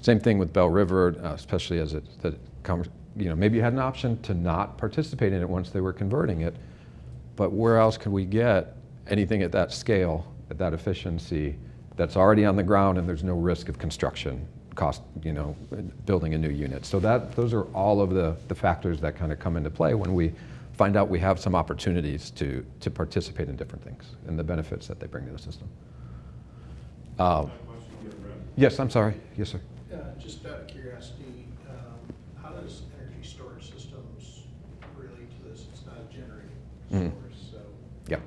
Speaker 3: Same thing with Bell River, especially as maybe you had an option to not participate in it once they were converting it. But where else could we get anything at that scale, at that efficiency, that's already on the ground and there's no risk of construction cost, building a new unit. So those are all of the factors that kind of come into play when we find out we have some opportunities to participate in different things and the benefits that they bring to the system. Yes, I'm sorry. Yes, sir.
Speaker 9: Just out of curiosity, how does energy storage systems relate to this? It's not a generating source, so.
Speaker 3: Yeah.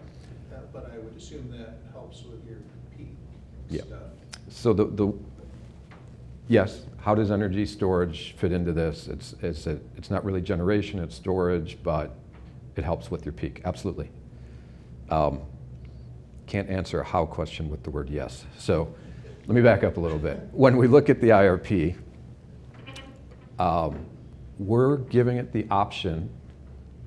Speaker 9: But I would assume that helps with your peak
Speaker 3: Yeah.
Speaker 9: stuff.
Speaker 3: So yes, how does energy storage fit into this? It's not really generation, it's storage, but it helps with your peak, absolutely. Can't answer a how question with the word yes. So let me back up a little bit. When we look at the IRP, we're giving it the option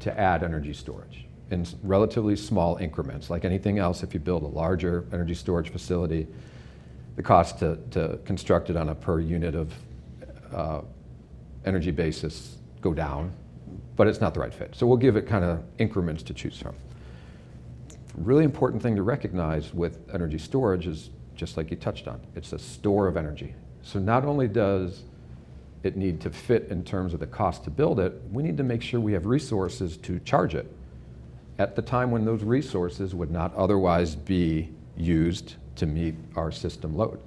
Speaker 3: to add energy storage in relatively small increments. Like anything else, if you build a larger energy storage facility, the cost to construct it on a per unit of energy basis go down, but it's not the right fit. So we'll give it kind of increments to choose from. Really important thing to recognize with energy storage is, just like you touched on, it's a store of energy. So not only does it need to fit in terms of the cost to build it, we need to make sure we have resources to charge it at the time when those resources would not otherwise be used to meet our system load.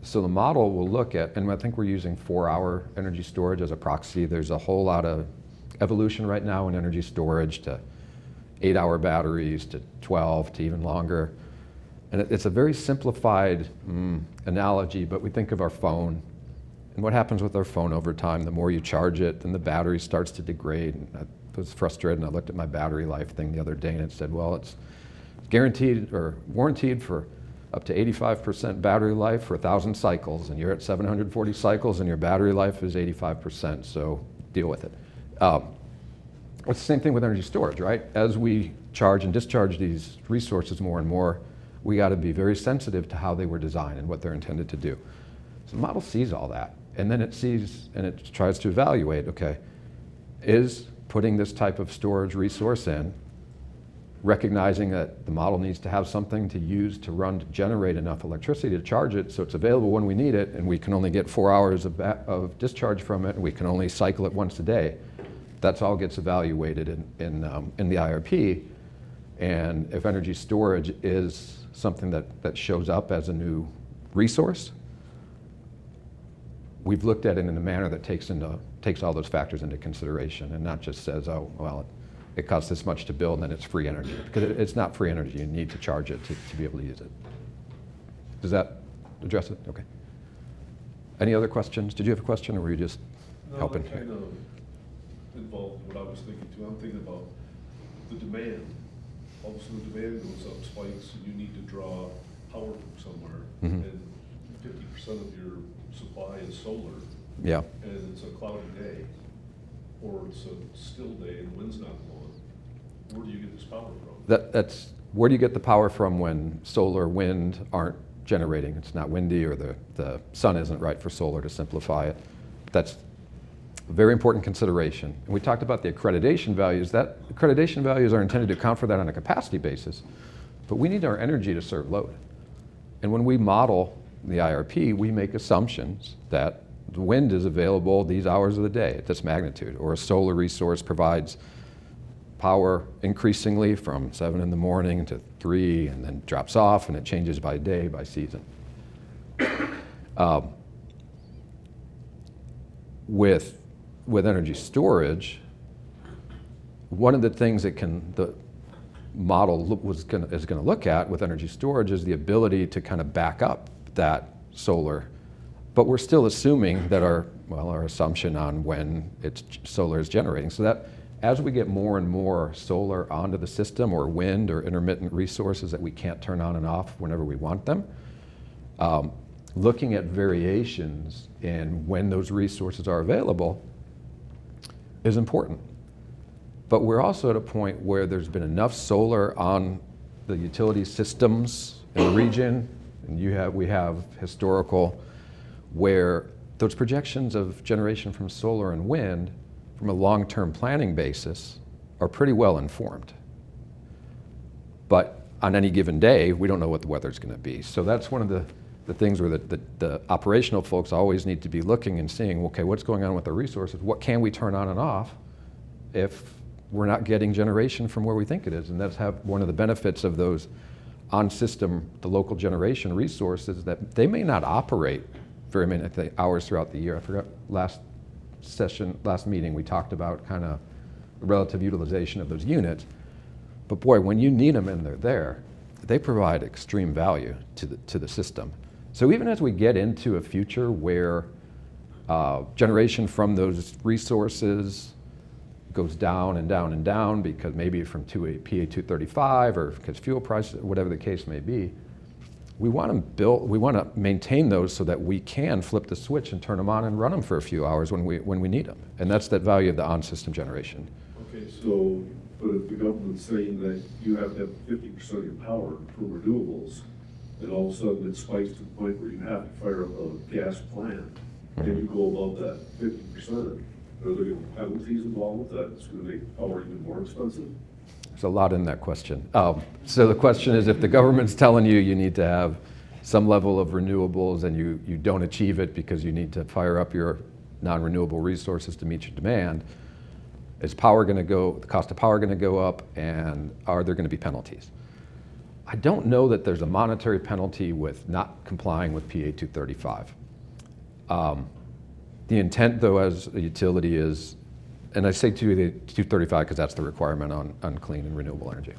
Speaker 3: So the model will look at, and I think we're using 4-hour energy storage as a proxy. There's a whole lot of evolution right now in energy storage to 8-hour batteries, to 12, to even longer. And it's a very simplified analogy, but we think of our phone. And what happens with our phone over time, the more you charge it, then the battery starts to degrade. And I was frustrated, and I looked at my battery life thing the other day, and it said, well, it's guaranteed or warranted for up to 85% battery life for 1,000 cycles, and you're at 740 cycles, and your battery life is 85%, so deal with it. It's the same thing with energy storage, right? As we charge and discharge these resources more and more, we got to be very sensitive to how they were designed and what they're intended to do. So the model sees all that, and then it sees and it tries to evaluate, okay, is putting this type of storage resource in, recognizing that the model needs to have something to use to run to generate enough electricity to charge it so it's available when we need it, and we can only get 4 hours of discharge from it, and we can only cycle it once a day. That's all gets evaluated in the IRP. And if energy storage is something that shows up as a new resource, we've looked at it in a manner that takes all those factors into consideration and not just says, oh, well, it costs this much to build and then it's free energy. Because it's not free energy. You need to charge it to be able to use it. Does that address it? Okay. Any other questions? Did you have a question, or were you just helping?
Speaker 10: That kind of involved what I was thinking too. I'm thinking about the demand. All of a sudden the demand goes up, spikes, and you need to draw power from somewhere. And 50% of your supply is solar.
Speaker 3: Yeah.
Speaker 10: and it's a cloudy day, or it's a still day and the wind's not blowing, where do you get this power from?
Speaker 3: That's where do you get the power from when solar, wind aren't generating? It's not windy, or the sun isn't right for solar, to simplify it. That's a very important consideration. And we talked about the accreditation values. That accreditation values are intended to account for that on a capacity basis, but we need our energy to serve load. And when we model the IRP, we make assumptions that the wind is available these hours of the day at this magnitude, or a solar resource provides power increasingly from 7 in the morning to 3, and then drops off, and it changes by day, by season. With energy storage, one of the things that the model is going to look at with energy storage is the ability to kind of back up that solar. But we're still assuming that our assumption on when solar is generating. So that as we get more and more solar onto the system, or wind or intermittent resources that we can't turn on and off whenever we want them, looking at variations in when those resources are available is important. But we're also at a point where there's been enough solar on the utility systems in the region, and we have historical where those projections of generation from solar and wind from a long-term planning basis are pretty well informed. But on any given day, we don't know what the weather's going to be. So that's one of the things where the operational folks always need to be looking and seeing, okay, what's going on with the resources? What can we turn on and off if we're not getting generation from where we think it is? And that's one of the benefits of those on-system, the local generation resources, that they may not operate very many hours throughout the year. I forgot last meeting, we talked about kind of the relative utilization of those units. But boy, when you need them and they're there, they provide extreme value to the system. So even as we get into a future where generation from those resources goes down and down and down, because maybe from PA 235 or because fuel prices, whatever the case may be, we want to maintain those so that we can flip the switch and turn them on and run them for a few hours when we need them. And that's that value of the on-system generation.
Speaker 10: Okay, so, but if the government's saying that you have to have 50% of your power from renewables, and all of a sudden it spikes to the point where you have to fire up a gas plant, and you go above that 50%, are there going to be penalties involved with that? It's going to make power even more expensive?
Speaker 3: There's a lot in that question. So the question is, if the government's telling you need to have some level of renewables and you don't achieve it because you need to fire up your non-renewable resources to meet your demand, is the cost of power going to go up, and are there going to be penalties? I don't know that there's a monetary penalty with not complying with PA 235. The intent, though, as a utility is, and I say 235 because that's the requirement on clean and renewable energy.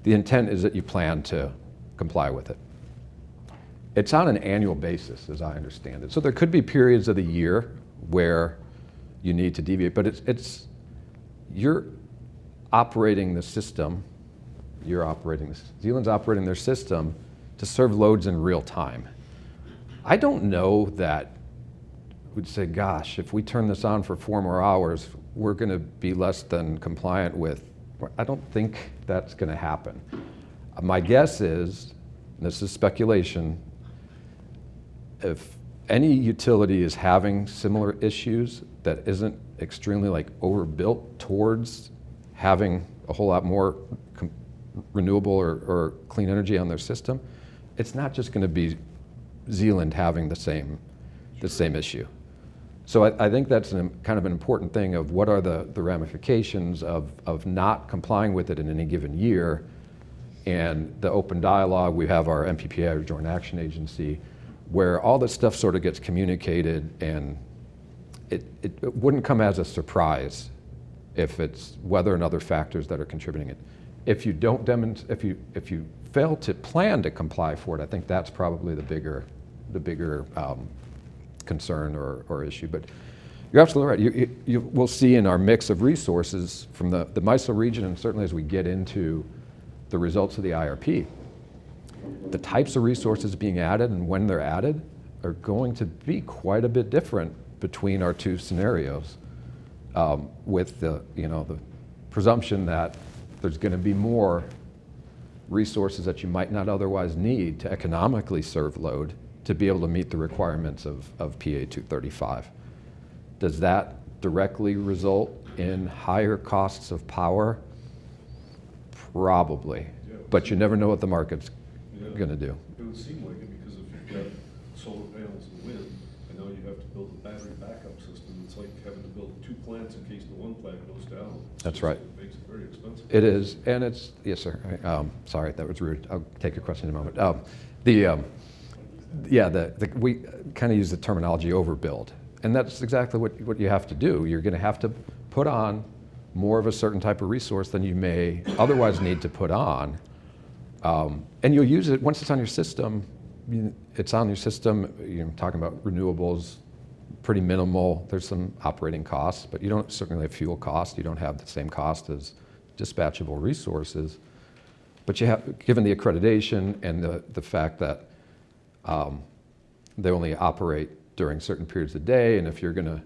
Speaker 3: The intent is that you plan to comply with it. It's on an annual basis, as I understand it. So there could be periods of the year where you need to deviate, but you're operating the system, Zealand's operating their system to serve loads in real time. I don't know that we'd say, gosh, if we turn this on for 4 more hours, we're going to be less than compliant with. I don't think that's going to happen. My guess is, and this is speculation, if any utility is having similar issues that isn't extremely overbuilt towards having a whole lot more renewable or clean energy on their system, it's not just going to be Zealand having the same issue. So I think that's kind of an important thing of what are the ramifications of not complying with it in any given year. And the open dialogue, we have our MPPA, our Joint Action Agency, where all this stuff sort of gets communicated, and it wouldn't come as a surprise if it's weather and other factors that are contributing it. If you don't if you fail to plan to comply for it, I think that's probably the bigger concern or issue. But you're absolutely right. We'll see in our mix of resources from the MISO region, and certainly as we get into the results of the IRP, the types of resources being added and when they're added are going to be quite a bit different between our two scenarios, with the, the presumption that there's going to be more resources that you might not otherwise need to economically serve load to be able to meet the requirements of PA 235. Does that directly result in higher costs of power? Probably, but you never know what the market's going to do.
Speaker 10: It would seem like it, because if you've got solar panels and wind, and now you have to build a battery backup system, it's like having to build 2 plants in case the one plant goes down.
Speaker 3: That's right.
Speaker 10: It makes it very expensive.
Speaker 3: It is, and it's, yes, sir. Sorry, that was rude. I'll take your question in a moment. We kind of use the terminology overbuild, and that's exactly what you have to do. You're going to have to put on more of a certain type of resource than you may otherwise need to put on. And you'll use it, once it's on your system, it's on your system. You're talking about renewables, pretty minimal. There's some operating costs, but you don't certainly have fuel costs. You don't have the same cost as dispatchable resources. But you have, given the accreditation and the fact that they only operate during certain periods of the day, and if you're going to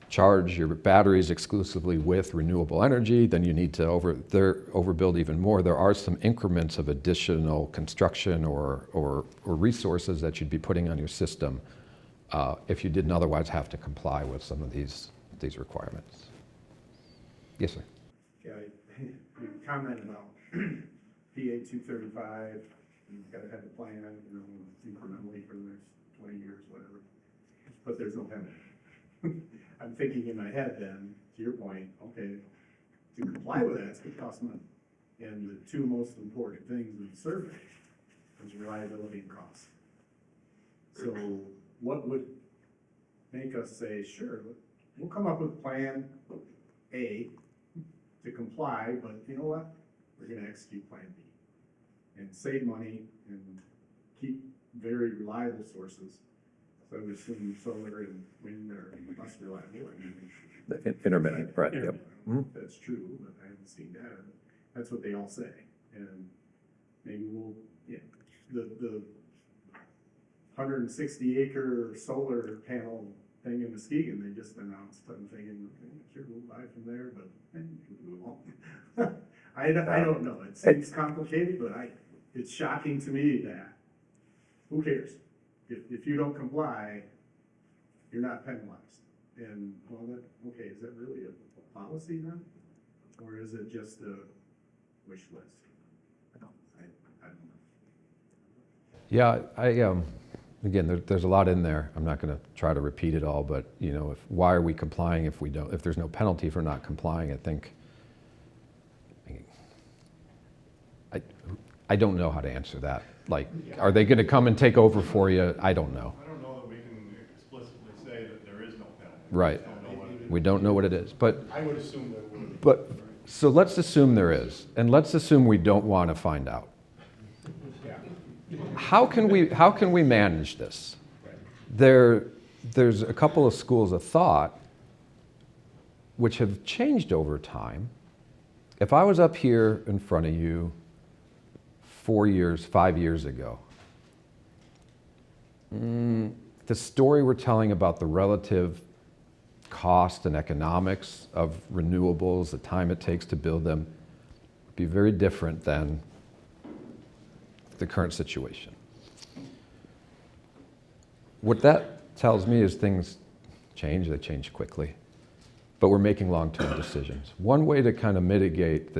Speaker 3: charge your batteries exclusively with renewable energy, then you need to overbuild even more. There are some increments of additional construction or resources that you'd be putting on your system if you didn't otherwise have to comply with some of these requirements. Yes, sir.
Speaker 6: Yeah, you comment about PA 235, you've got to have a plan, incrementally for the next 20 years, whatever. But there's no penalty. I'm thinking in my head then, to your point, okay, to comply with that, it's going to cost money. And the two most important things in the survey is reliability and cost. So what would make us say, sure, we'll come up with plan A to comply, but you know what? We're going to execute plan B and save money and keep very reliable sources. So I would assume solar and wind are less reliable.
Speaker 1: Intermittent, right, yep.
Speaker 6: That's true, but I haven't seen data. That's what they all say. And maybe we'll, the 160-acre solar panel thing in Muskegon, they just announced. I'm thinking, okay, sure, we'll buy from there, but we won't. I don't know. It seems complicated, but it's shocking to me that who cares? If you don't comply, you're not penalized. And okay, is that really a policy then? Or is it just a wish list? I don't know.
Speaker 3: Yeah, again, there's a lot in there. I'm not going to try to repeat it all, but why are we complying if there's no penalty for not complying? I don't know how to answer that. Like, are they going to come and take over for you? I don't know.
Speaker 1: I don't know that we can explicitly say that there is no penalty.
Speaker 3: Right. We don't know what it is, but
Speaker 6: I would assume that would be.
Speaker 3: But so let's assume there is, and let's assume we don't want to find out. How can we manage this? There's a couple of schools of thought which have changed over time. If I was up here in front of you 5 years ago, the story we're telling about the relative cost and economics of renewables, the time it takes to build them, would be very different than the current situation. What that tells me is things change, they change quickly, but we're making long-term decisions. One way to kind of mitigate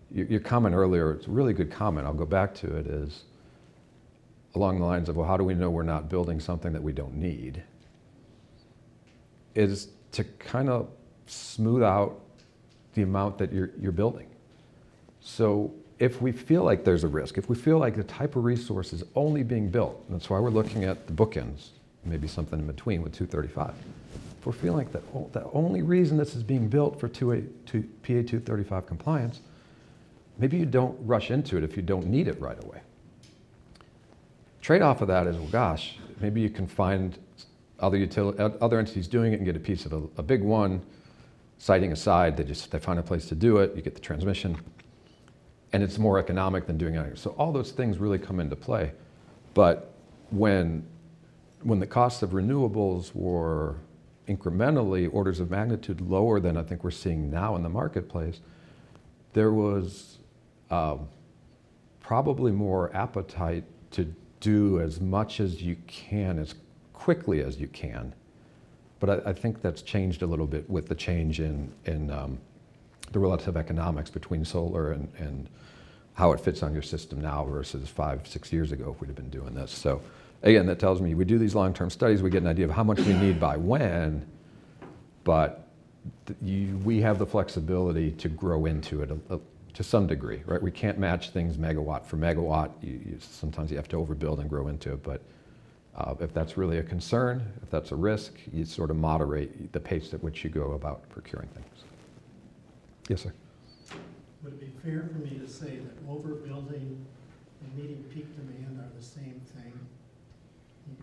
Speaker 3: your comment earlier, it's a really good comment, I'll go back to it, is along the lines of, well, how do we know we're not building something that we don't need? Is to kind of smooth out the amount that you're building. So if we feel like there's a risk, if we feel like the type of resource is only being built, and that's why we're looking at the bookends, maybe something in between with 235. If we're feeling like the only reason this is being built for PA 235 compliance, maybe you don't rush into it if you don't need it right away. Trade-off of that is, well, gosh, maybe you can find other entities doing it and get a piece of a big one. Siting aside, they find a place to do it, you get the transmission, and it's more economic than doing it. So all those things really come into play. But when when the cost of renewables were incrementally orders of magnitude lower than I think we're seeing now in the marketplace, there was probably more appetite to do as much as you can, as quickly as you can. But I think that's changed a little bit with the change in the relative economics between solar and how it fits on your system now versus 5-6 years ago if we'd have been doing this. So again, that tells me we do these long-term studies, we get an idea of how much we need by when, but we have the flexibility to grow into it to some degree, right? We can't match things megawatt for megawatt. Sometimes you have to overbuild and grow into it, but if that's really a concern, if that's a risk, you sort of moderate the pace at which you go about procuring things. Yes, sir.
Speaker 5: Would it be fair for me to say that overbuilding and meeting peak demand are the same thing?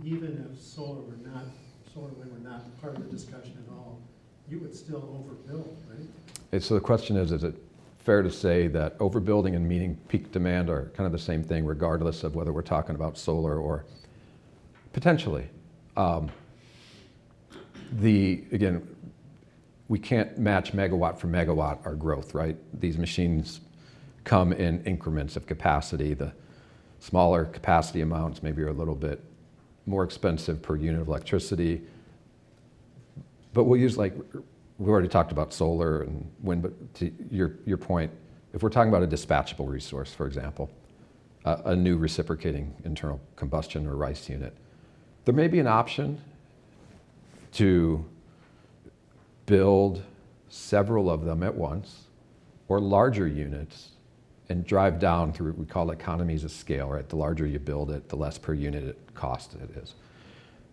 Speaker 5: Even if solar wind were not part of the discussion at all, you would still overbuild, right?
Speaker 3: And so the question is it fair to say that overbuilding and meeting peak demand are kind of the same thing regardless of whether we're talking about solar or potentially? Again, we can't match megawatt for megawatt our growth, right? These machines come in increments of capacity. The smaller capacity amounts maybe are a little bit more expensive per unit of electricity. But we'll use, like, we already talked about solar and wind, but to your point, if we're talking about a dispatchable resource, for example, a new reciprocating internal combustion or RICE unit, there may be an option to build several of them at once or larger units and drive down through, we call economies of scale, right? The larger you build it, the less per unit cost it is.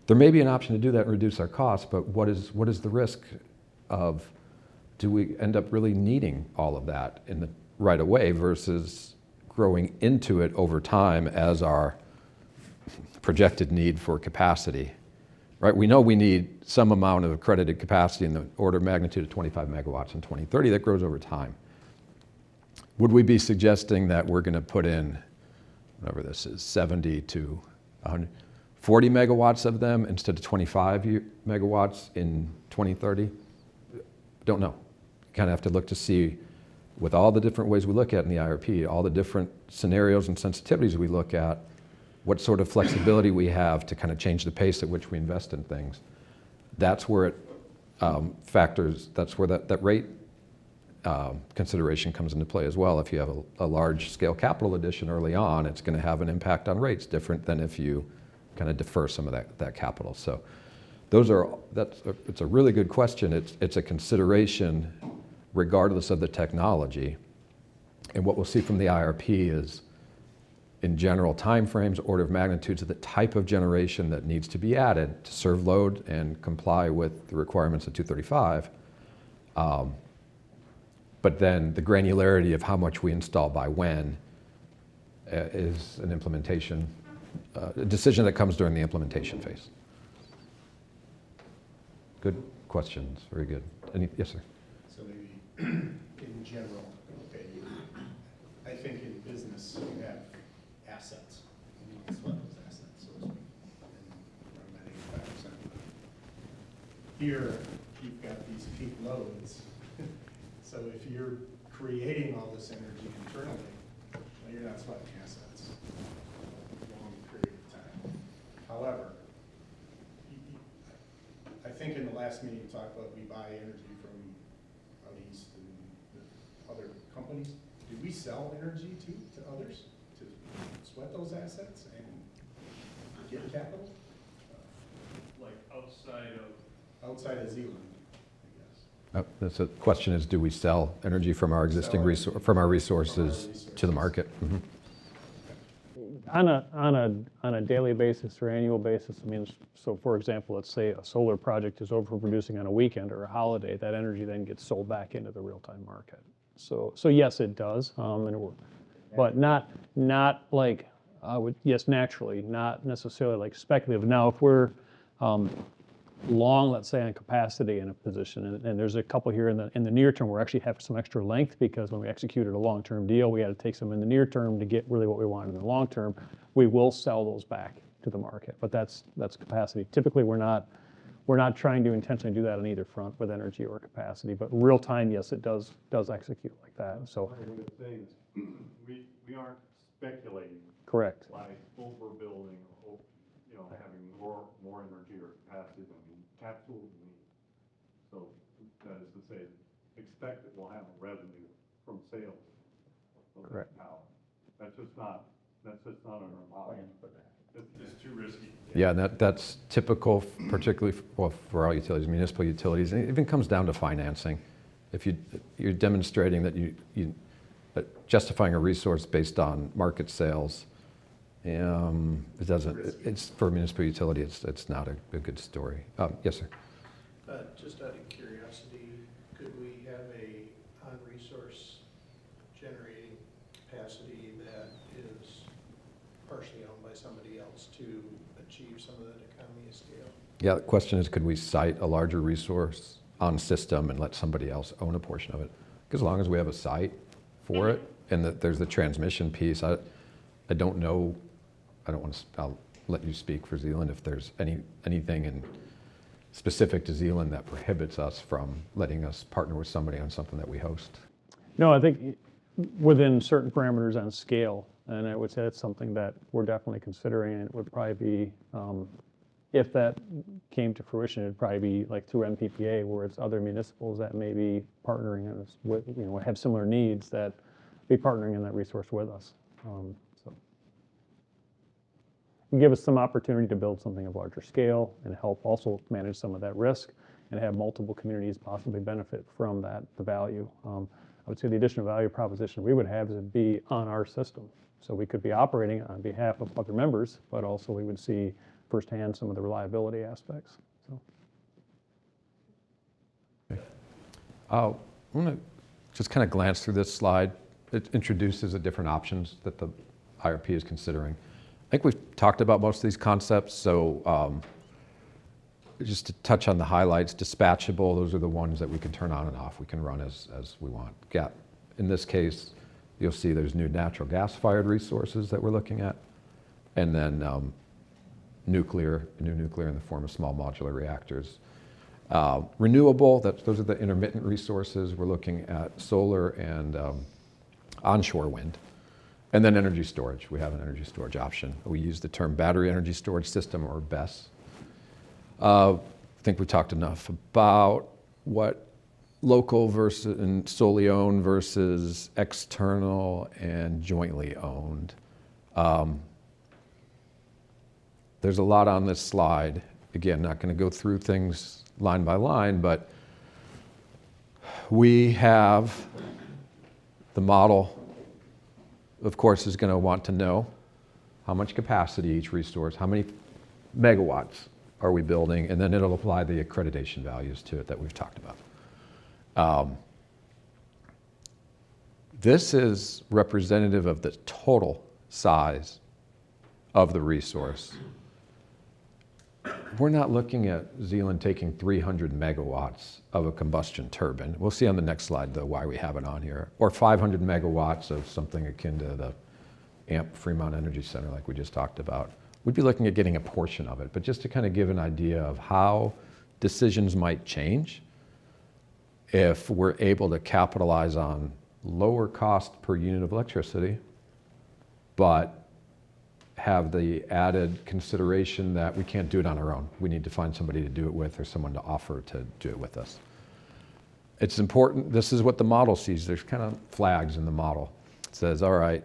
Speaker 3: There may be an option to do that and reduce our costs, but what is the risk of, do we end up really needing all of that right away versus growing into it over time as our projected need for capacity, right? We know we need some amount of accredited capacity in the order of magnitude of 25 megawatts in 2030. That grows over time. Would we be suggesting that we're going to put in, whatever this is, 70 to 140 megawatts of them instead of 25 megawatts in 2030? Don't know. Kind of have to look to see, with all the different ways we look at in the IRP, all the different scenarios and sensitivities we look at, what sort of flexibility we have to kind of change the pace at which we invest in things. That's where it factors, that's where that rate consideration comes into play as well. If you have a large scale capital addition early on, it's going to have an impact on rates different than if you kind of defer some of that capital. So it's a really good question. It's a consideration regardless of the technology. And what we'll see from the IRP is, in general timeframes, order of magnitudes of the type of generation that needs to be added to serve load and comply with the requirements of 235. But then the granularity of how much we install by when is an implementation, a decision that comes during the implementation phase. Good questions, very good. Yes, sir?
Speaker 6: So maybe in general, okay, I think in business you have assets. You need to sweat those assets, so to speak, and run that 85%. Here, you've got these peak loads. So if you're creating all this energy internally, well, you're not sweating assets for a long period of time. However, I think in the last meeting you talked about we buy energy from out east and other companies. Do we sell energy to others to sweat those assets and get capital?
Speaker 4: Like outside of
Speaker 6: Zealand, I guess.
Speaker 3: That's the question is, do we sell energy from our existing resources to the market? Mm-hmm.
Speaker 2: On a daily basis or annual basis, I mean, so for example, let's say a solar project is overproducing on a weekend or a holiday, that energy then gets sold back into the real-time market. So yes, it does, but not like, yes, naturally, not necessarily like speculative. Now, if we're long, let's say, on capacity in a position, and there's a couple here in the near term, we're actually have some extra length because when we executed a long-term deal, we had to take some in the near term to get really what we wanted in the long term. We will sell those back to the market. But that's capacity. Typically, we're not trying to intentionally do that on either front with energy or capacity. But real time, yes, it does execute like that. So
Speaker 1: What I'm saying is, we aren't speculating
Speaker 2: correct.
Speaker 1: like overbuilding or, having more energy or capacity than we absolutely need. So that is to say, expect that we'll have a revenue from sales of
Speaker 2: Correct.
Speaker 1: that power. That's just not on our model. It's too risky.
Speaker 3: Yeah, and that's typical, particularly for all utilities, municipal utilities, and it even comes down to financing. If you're demonstrating that justifying a resource based on market sales, it doesn't. It's for a municipal utility. It's not a good story. Yes, sir.
Speaker 9: Just out of curiosity, could we have a on-resource generating capacity that is partially owned by somebody else to achieve some of that economy of scale?
Speaker 3: Yeah, the question is, could we cite a larger resource on system and let somebody else own a portion of it? Because as long as we have a site for it, and that there's the transmission piece, I don't know. I don't want to. I'll let you speak for Zeeland if there's anything in specific to Zeeland that prohibits us from letting us partner with somebody on something that we host.
Speaker 2: No, I think within certain parameters on scale, and I would say that's something that we're definitely considering, and it would probably be, if that came to fruition, it'd probably be like through MPPA, where it's other municipals that may be partnering us with, have similar needs that be partnering in that resource with us. So give us some opportunity to build something of larger scale and help also manage some of that risk and have multiple communities possibly benefit from the value. I would say the additional value proposition we would have is to be on our system. So we could be operating on behalf of other members, but also we would see firsthand some of the reliability aspects. So.
Speaker 3: Okay. I'm going to just kind of glance through this slide. It introduces the different options that the IRP is considering. I think we've talked about most of these concepts, so just to touch on the highlights, dispatchable, those are the ones that we can turn on and off. We can run as we want. In this case, you'll see there's new natural gas-fired resources that we're looking at, and then new nuclear in the form of small modular reactors. Renewable, those are the intermittent resources. We're looking at solar and onshore wind. And then energy storage. We have an energy storage option. We use the term battery energy storage system, or BESS. I think we talked enough about what local versus and solely owned versus external and jointly owned. There's a lot on this slide. Again, not going to go through things line by line, but we have the model, of course, is going to want to know how much capacity each resource, how many megawatts are we building, and then it'll apply the accreditation values to it that we've talked about. This is representative of the total size of the resource. We're not looking at Zeeland taking 300 megawatts of a combustion turbine. We'll see on the next slide, though, why we have it on here. Or 500 megawatts of something akin to the AMP Fremont Energy Center like we just talked about. We'd be looking at getting a portion of it, but just to kind of give an idea of how decisions might change if we're able to capitalize on lower cost per unit of electricity, but have the added consideration that we can't do it on our own. We need to find somebody to do it with or someone to offer to do it with us. It's important, this is what the model sees. There's kind of flags in the model. It says, all right,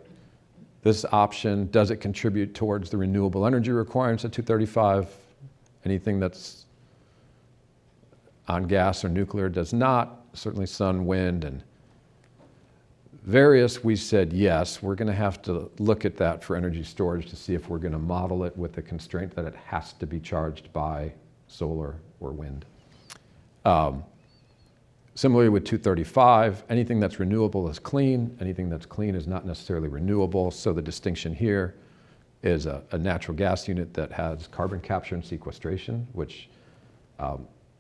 Speaker 3: this option, does it contribute towards the renewable energy requirements at 235? Anything that's on gas or nuclear does not. Certainly sun, wind, and various, we said yes. We're going to have to look at that for energy storage to see if we're going to model it with the constraint that it has to be charged by solar or wind. Similarly with 235, anything that's renewable is clean. Anything that's clean is not necessarily renewable. So the distinction here is a natural gas unit that has carbon capture and sequestration, which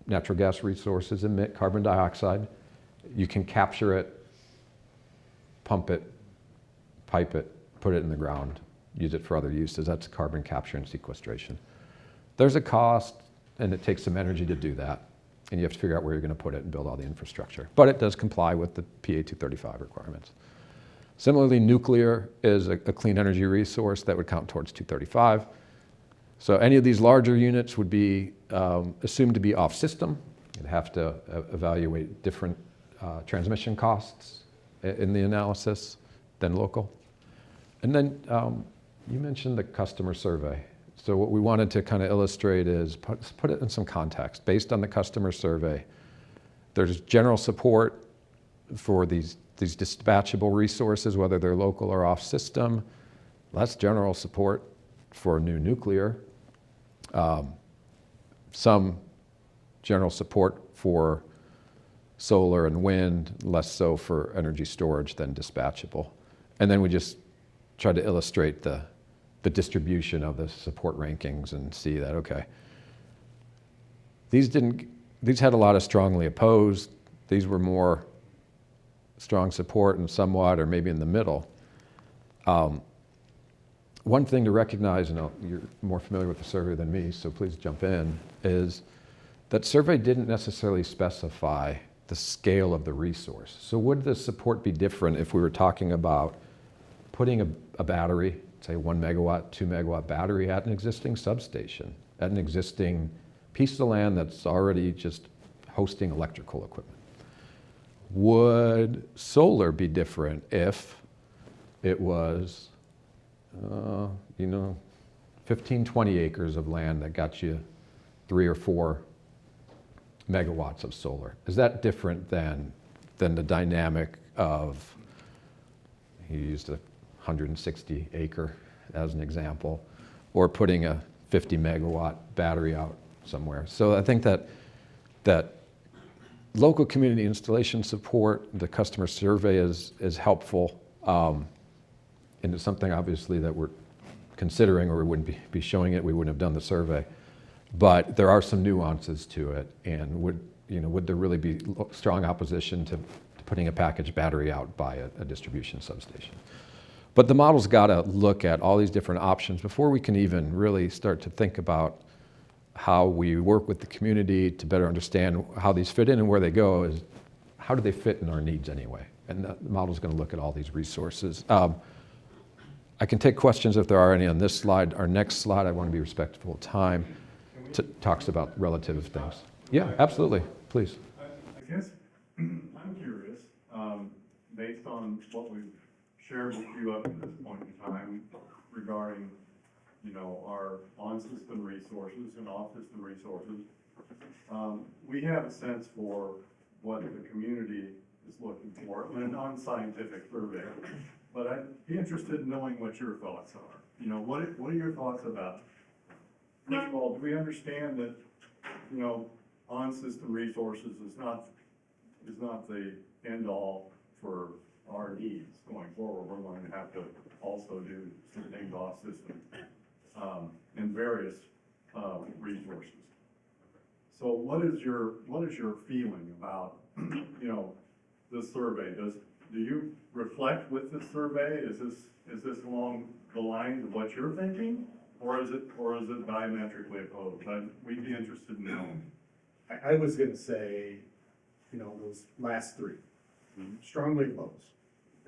Speaker 3: natural gas resources emit carbon dioxide. You can capture it, pump it, pipe it, put it in the ground. use it for other uses. That's carbon capture and sequestration. There's a cost, and it takes some energy to do that. And you have to figure out where you're going to put it and build all the infrastructure. But it does comply with the PA 235 requirements. Similarly, nuclear is a clean energy resource that would count towards 235. So any of these larger units would be assumed to be off-system. You'd have to evaluate different transmission costs in the analysis than local. And then you mentioned the customer survey. So what we wanted to kind of illustrate is put it in some context. Based on the customer survey, there's general support for these dispatchable resources, whether they're local or off-system. Less general support for new nuclear. Some general support for solar and wind, less so for energy storage than dispatchable. And then we just try to illustrate the distribution of the support rankings and see that, okay, these had a lot of strongly opposed. These were more strong support and somewhat, or maybe in the middle. One thing to recognize, and you're more familiar with the survey than me, so please jump in, is that survey didn't necessarily specify the scale of the resource. So would the support be different if we were talking about putting a battery, say 1 megawatt, 2 megawatt battery at an existing substation, at an existing piece of land that's already just hosting electrical equipment? Would solar be different if it was, 15, 20 acres of land that got you 3 or 4 megawatts of solar? Is that different than the dynamic of, you used a 160 acre as an example, or putting a 50 megawatt battery out somewhere? So I think that local community installation support, the customer survey is helpful, and it's something obviously that we're considering, or we wouldn't be showing it, we wouldn't have done the survey. But there are some nuances to it, and would there really be strong opposition to putting a packaged battery out by a distribution substation? But the model's got to look at all these different options before we can even really start to think about how we work with the community to better understand how these fit in and where they go. Is how do they fit in our needs anyway? And the model's going to look at all these resources. I can take questions if there are any on this slide. Our next slide, I want to be respectful of time, talks about relative things. Yeah, absolutely, please.
Speaker 1: I guess I'm curious, based on what we've shared with you up to this point in time regarding, our on-system resources and off-system resources, we have a sense for what the community is looking for in an unscientific survey. But I'd be interested in knowing what your thoughts are. What are your thoughts about? First of all, do we understand that, on-system resources is not the end-all for our needs going forward? We're going to have to also do some things off-system in various resources. So what is your feeling about, this survey? Do you reflect with this survey? Is this along the lines of what you're thinking? Or is it diametrically opposed? We'd be interested in knowing.
Speaker 6: I was gonna say, those last three, strongly opposed.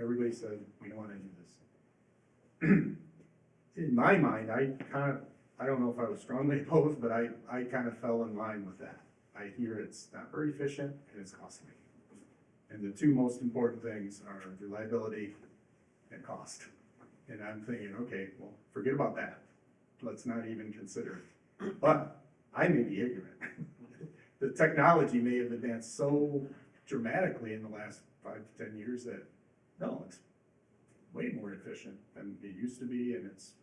Speaker 6: Everybody said, we don't wanna do this. In my mind, I don't know if I was strongly opposed, but I kind of fell in line with that. I hear it's not very efficient and it's costly. And the two most important things are reliability and cost. And I'm thinking, okay, well, forget about that. Let's not even consider it. But I may be ignorant. The technology may have advanced so dramatically in the last 5 to 10 years that, no, it's way more efficient than it used to be, and it's,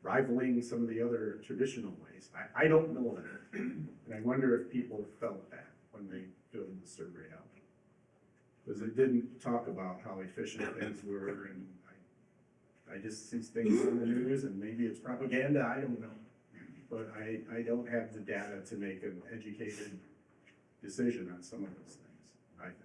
Speaker 6: rivaling some of the other traditional ways. I don't know that. And I wonder if people felt that when they filled the survey out. Because it didn't talk about how efficient things were, and I just see things on the news, and maybe it's propaganda, I don't know. But I don't have the data to make an educated decision on some of those things, I think.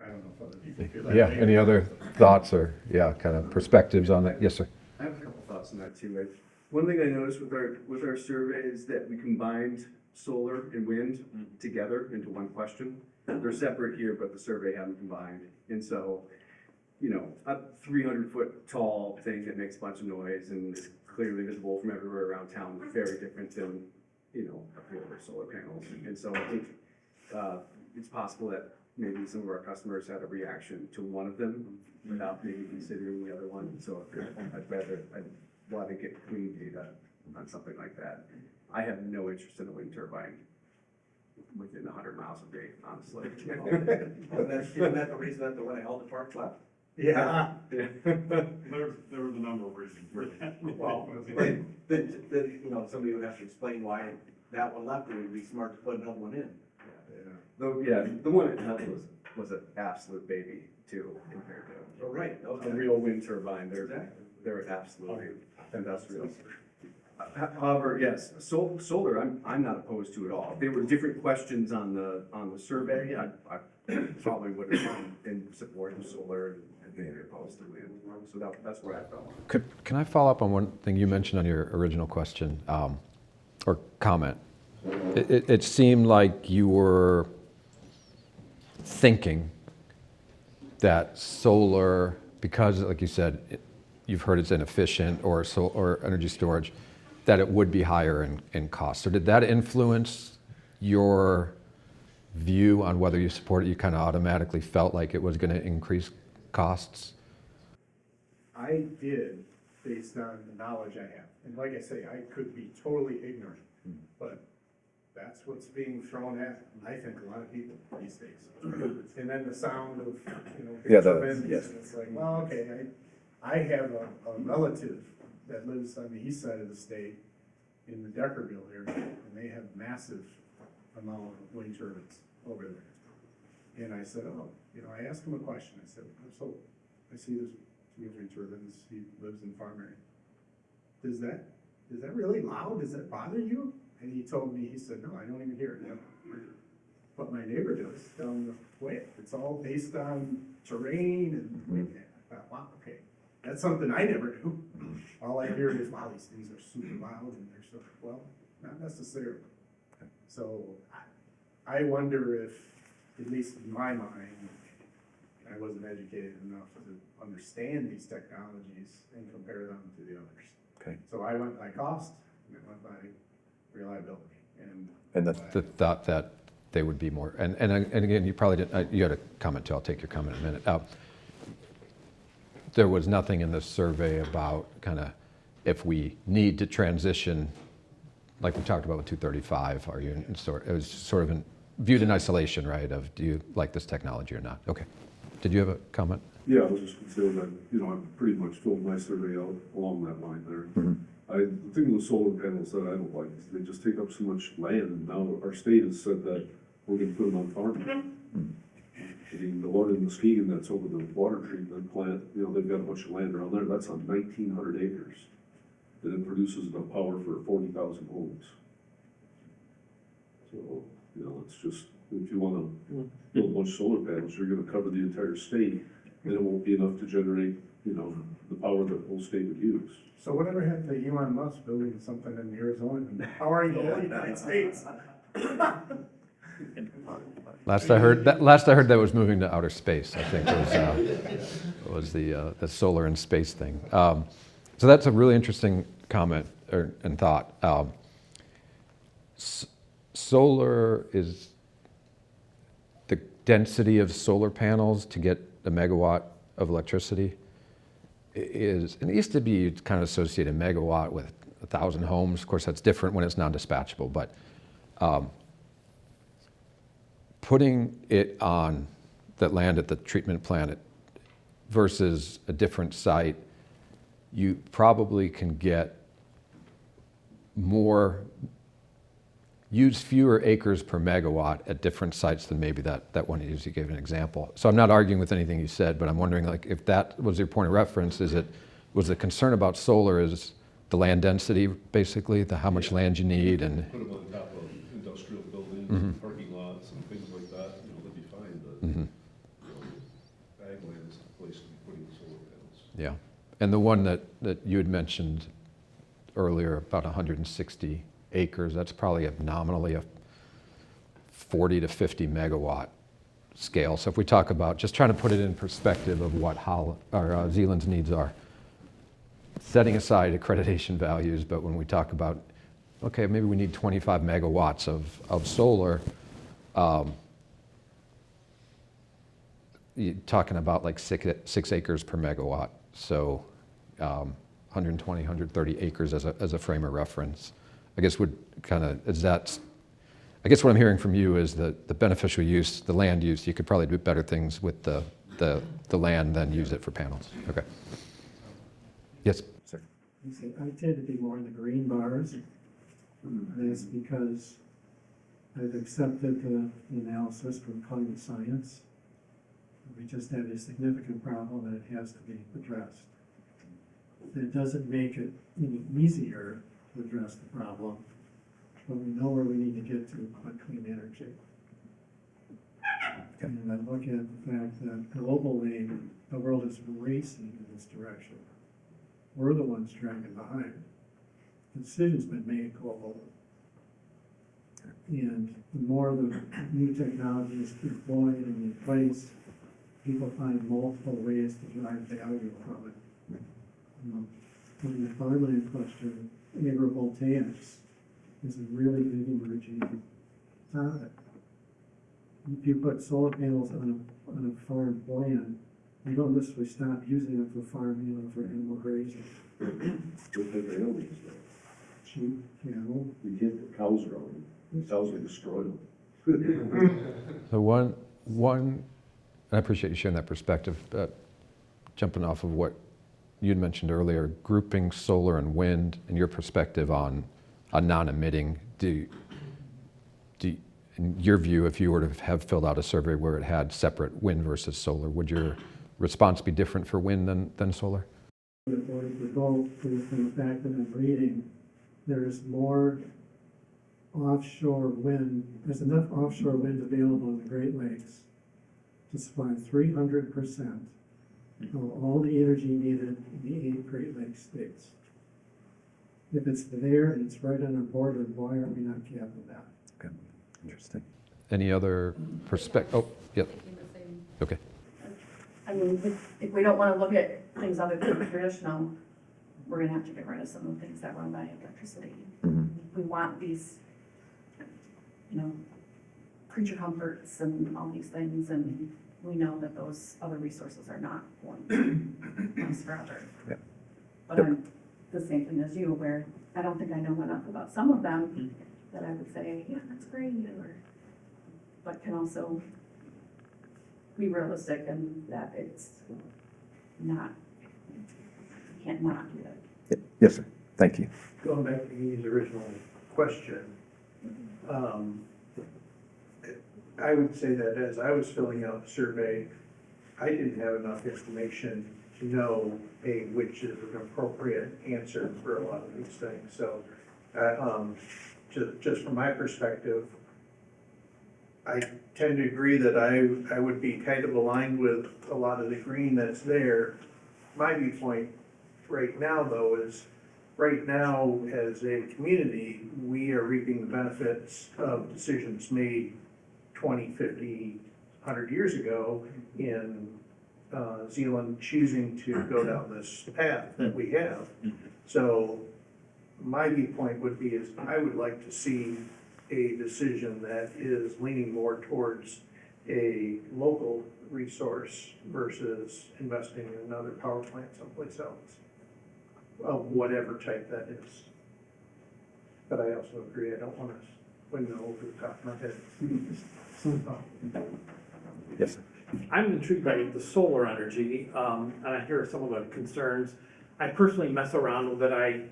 Speaker 6: I don't know if other people feel that way.
Speaker 3: Yeah, any other thoughts or, yeah, kind of perspectives on that? Yes, sir.
Speaker 11: I have a couple thoughts on that too. One thing I noticed with our survey is that we combined solar and wind together into one question. They're separate here, but the survey had them combined. And so, you know, a 300-foot tall thing that makes a bunch of noise and is clearly visible from everywhere around town is very different than, you know, a few other solar panels. And so I think it's possible that maybe some of our customers had a reaction to one of them without maybe considering the other one. So I'd want to get clean data on something like that. I have no interest in a wind turbine within 100 miles of me, honestly.
Speaker 12: Isn't that the reason that the one at Elder Park left?
Speaker 11: Yeah.
Speaker 13: There was a number of reasons for that.
Speaker 12: Well, then, you know, somebody would have to explain why that one left, it would be smart to put another one in.
Speaker 11: The one at Health was an absolute baby too, compared to
Speaker 12: Oh, right,
Speaker 11: a real wind turbine. They're absolutely industrial. However, yes, solar, I'm not opposed to at all. If there were different questions on the survey, I probably would have been in support of solar and maybe opposed to wind. So that's where I fell.
Speaker 3: Can I follow up on one thing you mentioned on your original question or comment? It seemed like you were thinking that solar, because like you said, you've heard it's inefficient or energy storage, that it would be higher in cost. So did that influence your view on whether you support it? You kind of automatically felt like it was going to increase costs?
Speaker 6: I did, based on the knowledge I have. And like I say, I could be totally ignorant, but that's what's being thrown at, I think, a lot of people these days. And then the sound of, you know,
Speaker 11: Yeah,
Speaker 6: turbines,
Speaker 11: yes.
Speaker 6: and it's like, well, okay, I have a relative that lives on the east side of the state in the Deckerville area, and they have massive amount of wind turbines over there. And I said, oh, you know, I asked him a question. I said, so I see there's 2 wind turbines. He lives in farm area. Is that really loud? Does that bother you? And he told me, he said, no, I don't even hear it. But my neighbor does down the way. It's all based on terrain and wind. I thought, wow, okay. That's something I never knew. All I hear is, wow, these things are super loud and they're so, well, not necessarily. So I wonder if, at least in my mind, I wasn't educated enough to understand these technologies and compare them to the others.
Speaker 1: Okay.
Speaker 6: So I went by cost and I went by reliability.
Speaker 1: And
Speaker 3: The thought that they would be more, and again, you probably didn't, you had a comment too, I'll take your comment in a minute. There was nothing in this survey about kind of if we need to transition, like we talked about with 235, are you in sort, it was sort of viewed in isolation, right, of do you like this technology or not? Okay. Did you have a comment?
Speaker 10: Yeah, I was just considering that, you know, I've pretty much filled my survey out along that line there. The thing with solar panels that I don't like is they just take up so much land, and now our state has said that we're gonna put them on farms. I mean, the one in Muskegon that's over the water treatment plant, you know, they've got a bunch of land around there, that's on 1,900 acres. And it produces enough power for 40,000 homes. So, you know, it's just, if you wanna build a bunch of solar panels, you're gonna cover the entire state, and it won't be enough to generate, you know, the power that the whole state would use.
Speaker 6: So whatever happened to Elon Musk building something in Arizona and powering the whole United States?
Speaker 3: Last I heard that was moving to outer space. I think was the solar and space thing. So that's a really interesting comment and thought. Solar is the density of solar panels to get a megawatt of electricity it used to be kind of associated megawatt with 1,000 homes. Of course, that's different when it's non-dispatchable, but putting it on that land at the treatment plant versus a different site, you probably can get use fewer acres per megawatt at different sites than maybe that one you gave an example. So I'm not arguing with anything you said, but I'm wondering, like, if that was your point of reference, was the concern about solar is the land density, basically, how much land you need, and
Speaker 10: Put them on top of industrial buildings, parking lots, and things like that, you know, they'd be fine, but, you know, ag land is place to be putting solar panels.
Speaker 3: Yeah. And the one that you had mentioned earlier, about 160 acres, that's probably nominally a 40 to 50 megawatt scale. So if we talk about, just trying to put it in perspective of what Zealand's needs are, setting aside accreditation values, but when we talk about, okay, maybe we need 25 megawatts of solar, you're talking about like 6 acres per megawatt. So 120, 130 acres as a frame of reference. I guess I guess what I'm hearing from you is that the beneficial use, the land use, you could probably do better things with the land than use it for panels. Okay. Yes, sir.
Speaker 5: I tend to be more in the green bars. And that's because I've accepted the analysis from climate science. We just have a significant problem and it has to be addressed. It doesn't make it any easier to address the problem, but we know where we need to get to on clean energy. And I look at the fact that globally, the world is racing in this direction. We're the ones dragging behind. The decision's been made globally. And the more the new technology is deployed and in place, people find multiple ways to drive value from it. On the farmland question, agrivoltaics is a really big emerging topic. If you put solar panels on a farm land, you don't necessarily stop using it for farming or for animal grazing.
Speaker 10: With the animals,
Speaker 5: Sheep, cattle.
Speaker 10: we get the cows around, the cows will destroy them.
Speaker 3: So one, I appreciate you sharing that perspective, but jumping off of what you'd mentioned earlier, grouping solar and wind and your perspective on non-emitting, in your view, if you were to have filled out a survey where it had separate wind versus solar, would your response be different for wind than solar?
Speaker 5: Or if we go from the fact that I'm reading, there's more offshore wind, there's enough offshore wind available in the Great Lakes to supply 300% of all the energy needed in the 8 Great Lakes states. If it's there and it's right on our border, why are we not capping that?
Speaker 3: Okay, interesting. Any other perspective? Oh, yep. Okay.
Speaker 7: I mean, if we don't want to look at things other than traditional, we're gonna have to get rid of some of the things that run by electricity. We want these, creature comforts and all these things, and we know that those other resources are not going to last forever.
Speaker 1: Yep.
Speaker 7: But I'm the same thing as you, where I don't think I know enough about some of them that I would say, yeah, that's great, but can also be realistic and that it's not, you can't not do that.
Speaker 1: Yes, sir. Thank you.
Speaker 9: Going back to Edie's original question, I would say that as I was filling out the survey, I didn't have enough information to know, which is an appropriate answer for a lot of these things. So, just from my perspective, I tend to agree that I would be kind of aligned with a lot of the green that's there. My viewpoint right now, though, is right now as a community, we are reaping the benefits of decisions made 20, 50, 100 years ago in Zealand choosing to go down this path that we have. So my viewpoint would be is I would like to see a decision that is leaning more towards a local resource versus investing in another power plant someplace else, of whatever type that is. But I also agree, I don't want to windmill over the top of my head.
Speaker 1: Yes, sir.
Speaker 14: I'm intrigued by the solar energy, and I hear some of the concerns. I personally mess around with it. I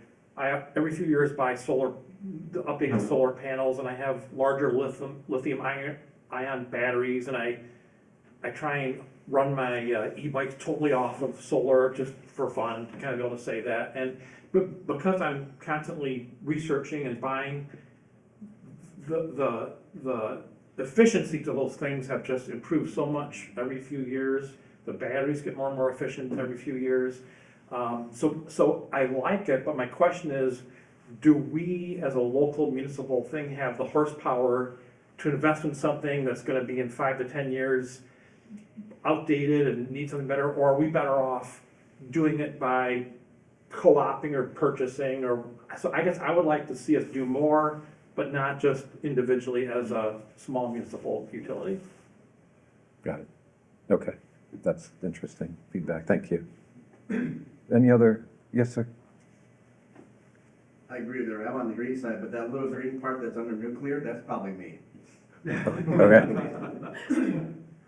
Speaker 14: every few years buy updated solar panels, and I have larger lithium ion batteries, and I try and run my e-bikes totally off of solar just for fun, to kind of be able to say that. But because I'm constantly researching and buying, the efficiencies of those things have just improved so much every few years The batteries get more and more efficient every few years. So I like it, but my question is, do we as a local municipal thing have the horsepower to invest in something that's gonna be in 5 to 10 years outdated and need something better, or are we better off doing it by co-opting or purchasing, or, so I guess I would like to see us do more, but not just individually as a small municipal utility.
Speaker 15: Got it. Okay, that's interesting feedback. Thank you. Any other? Yes, sir.
Speaker 12: I agree there, I'm on the green side, but that little green part that's under nuclear, that's probably me.
Speaker 15: Okay.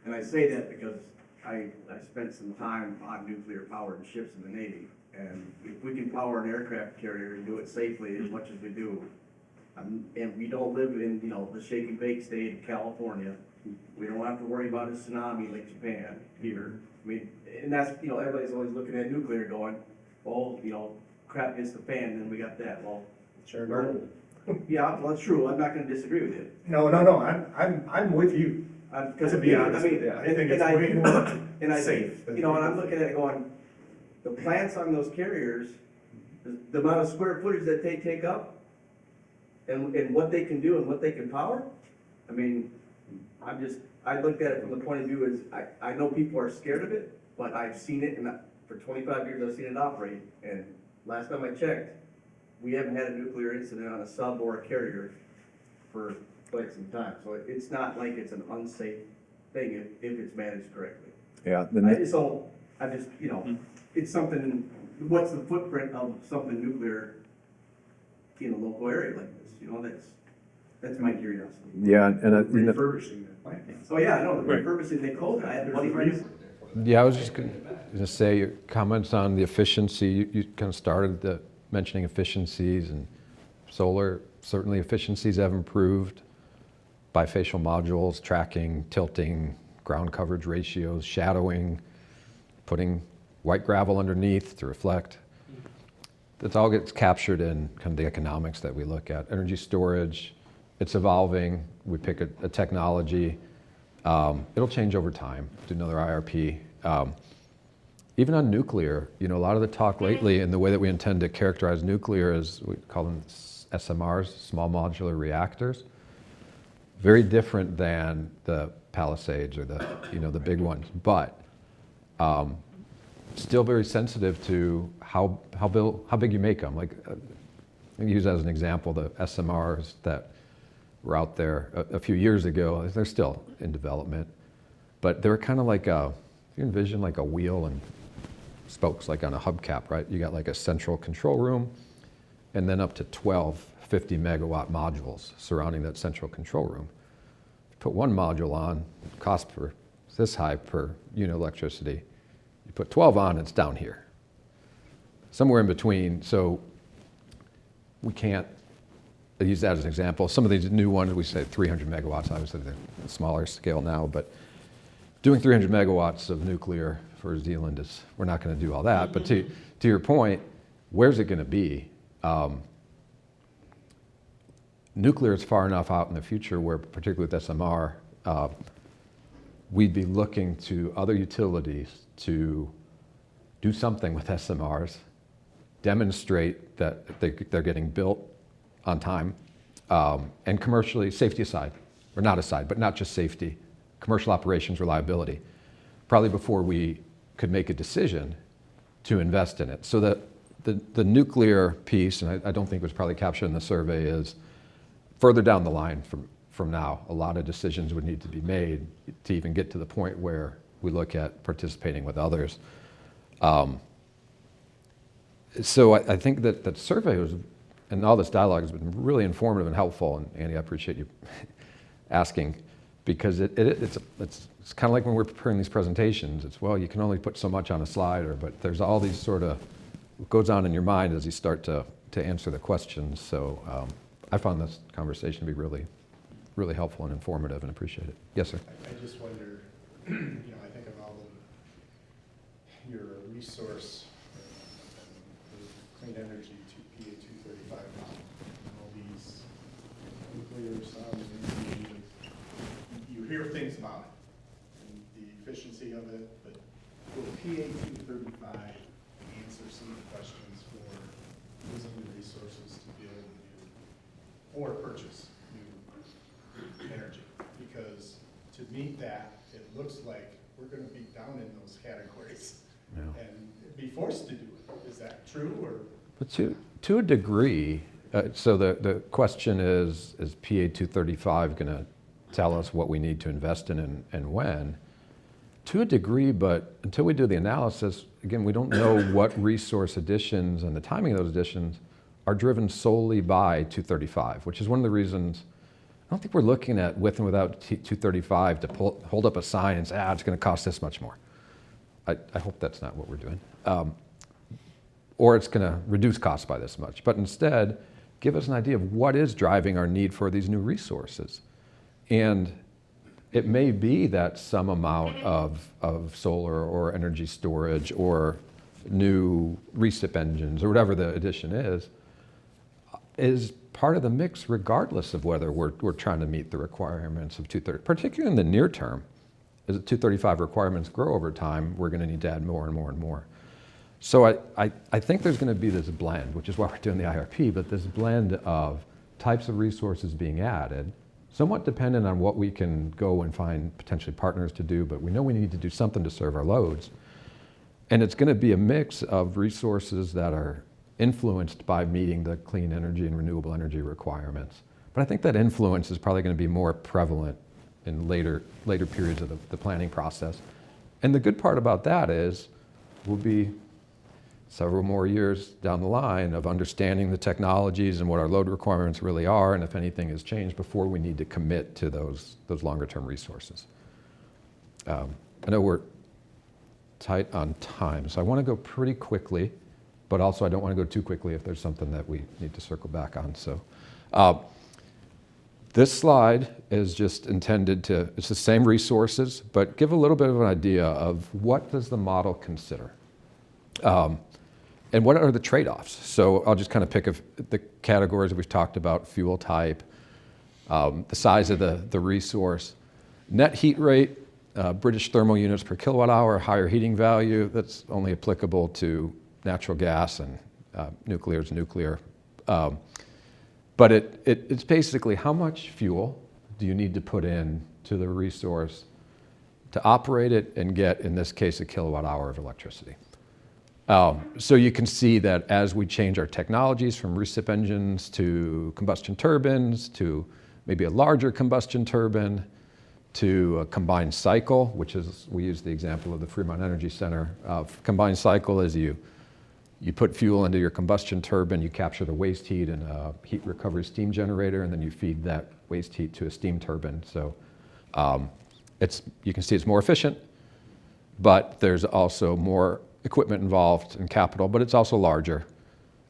Speaker 12: And I say that because I spent some time on nuclear powered ships in the Navy. And if we can power an aircraft carrier and do it safely as much as we do, and we don't live in, you know, the shake and bake state of California, we don't have to worry about a tsunami like Japan here. I mean, and that's, you know, everybody's always looking at nuclear going, well, you know, crap hits the fan, and then we got that. Well,
Speaker 6: Sure. No,
Speaker 12: yeah, well, it's true. I'm not gonna disagree with you.
Speaker 6: no, I'm with you.
Speaker 12: Because
Speaker 6: To be honest with you, I think it's way more safe.
Speaker 12: You know, and I'm looking at it going, the plants on those carriers, the amount of square footage that they take up, and what they can do and what they can power, I mean, I looked at it from the point of view is, I know people are scared of it, but I've seen it, and for 25 years I've seen it operate, and last time I checked, we haven't had a nuclear incident on a sub or a carrier for quite some time, so it's not like it's an unsafe thing if it's managed correctly.
Speaker 15: Yeah.
Speaker 12: I just, you know, it's something, what's the footprint of something nuclear in a local area like this, you know, that's my curiosity.
Speaker 15: Yeah, and
Speaker 6: Refurbishing that plant.
Speaker 12: So, yeah, I know, the refurbishing, they closed, I had money for it.
Speaker 3: Yeah, I was just going to say, your comments on the efficiency, you kind of started mentioning efficiencies, and solar, certainly efficiencies have improved. Bifacial modules, tracking, tilting, ground coverage ratios, shadowing, putting white gravel underneath to reflect. That all gets captured in kind of the economics that we look at. Energy storage, it's evolving. We pick a technology. It'll change over time. Do another IRP. Even on nuclear, you know, a lot of the talk lately and the way that we intend to characterize nuclear is, we call them SMRs, small modular reactors. Very different than the Palisades or the, you know, the big ones, but still very sensitive to how big you make them. Like, I use as an example the SMRs that were out there a few years ago. They're still in development, but they were kind of like if you envision like a wheel and spokes like on a hubcap, right? You got like a central control room and then up to 12 50 megawatt modules surrounding that central control room. Put one module on, cost per this high per unit of electricity. You put 12 on, it's down here. Somewhere in between, so we can't, I use that as an example. Some of these new ones, we say 300 megawatts, obviously they're a smaller scale now, but doing 300 megawatts of nuclear for Zealand is, we're not going to do all that. But to your point, where's it going to be? Nuclear is far enough out in the future where, particularly with SMR, we'd be looking to other utilities to do something with SMRs, demonstrate that they're getting built on time, and commercially, safety aside, or not aside, but not just safety, commercial operations reliability, probably before we could make a decision to invest in it. So that the nuclear piece, and I don't think it was probably captured in the survey, is further down the line from now. A lot of decisions would need to be made to even get to the point where we look at participating with others. So I think that survey was, and all this dialogue has been really informative and helpful. And Andy, I appreciate you asking, because it's kind of like when we're preparing these presentations. It's, well, you can only put so much on a slide, but there's all these sort of, what goes on in your mind as you start to answer the questions. So I found this conversation to be really, really helpful and informative, and appreciate it. Yes, sir.
Speaker 6: I just wonder, you know, I think of all your resource, clean energy PA 235 model, and all these nuclear, you hear things about it, and the efficiency of it, but will PA 235 answer some of the questions for using the resources to build new or purchase new energy? Because to meet that, it looks like we're gonna be down in those categories
Speaker 3: Yeah.
Speaker 6: and be forced to do it. Is that true, or?
Speaker 3: But to a degree, so the question is PA 235 going to tell us what we need to invest in and when? To a degree, but until we do the analysis, again, we don't know what resource additions and the timing of those additions are driven solely by 235, which is one of the reasons I don't think we're looking at with and without 235 to hold up a sign and say, it's going to cost this much more. I hope that's not what we're doing. Or it's going to reduce costs by this much. But instead, give us an idea of what is driving our need for these new resources. And it may be that some amount of solar or energy storage or new recip engines or whatever the addition is part of the mix regardless of whether we're trying to meet the requirements of 230, particularly in the near term. As the 235 requirements grow over time, we're going to need to add more and more and more. So I think there's going to be this blend, which is why we're doing the IRP, but this blend of types of resources being added, somewhat dependent on what we can go and find potentially partners to do, but we know we need to do something to serve our loads. And it's going to be a mix of resources that are influenced by meeting the clean energy and renewable energy requirements. But I think that influence is probably going to be more prevalent in later periods of the planning process. And the good part about that is we'll be several more years down the line of understanding the technologies and what our load requirements really are, and if anything has changed before we need to commit to those longer term resources. I know we're tight on time, so I want to go pretty quickly, but also I don't want to go too quickly if there's something that we need to circle back on. So this slide is just intended to, it's the same resources, but give a little bit of an idea of what does the model consider. And what are the trade-offs? So I'll just kind of pick the categories that we've talked about: fuel type, the size of the resource, net heat rate, British thermal units per kilowatt hour, higher heating value. That's only applicable to natural gas, and nuclear is nuclear. But it's basically how much fuel do you need to put in to the resource to operate it and get, in this case, a kilowatt hour of electricity. So you can see that as we change our technologies from recip engines to combustion turbines to maybe a larger combustion turbine to a combined cycle, which is, we use the example of the Fremont Energy Center. Combined cycle is you put fuel into your combustion turbine, you capture the waste heat in a heat recovery steam generator, and then you feed that waste heat to a steam turbine. So you can see it's more efficient, but there's also more equipment involved in capital, but it's also larger.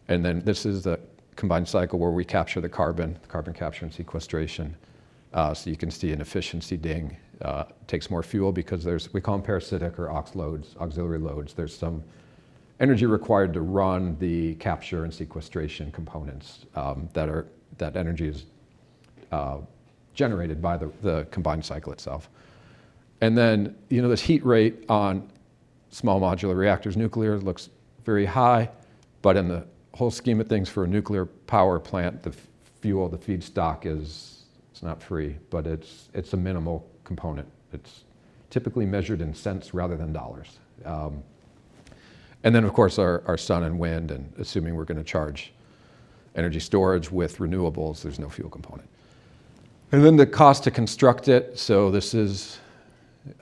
Speaker 3: And then this is the combined cycle where we capture the carbon capture and sequestration. So you can see an efficiency ding. Takes more fuel because we call them parasitic or auxiliary loads. There's some energy required to run the capture and sequestration components that energy is generated by the combined cycle itself. And then, this heat rate on small modular reactors, nuclear, looks very high, but in the whole scheme of things for a nuclear power plant, the fuel, the feedstock it's not free, but it's a minimal component. It's typically measured in cents rather than dollars. And then, of course, our sun and wind, and assuming we're going to charge energy storage with renewables, there's no fuel component. And then the cost to construct it, so this is,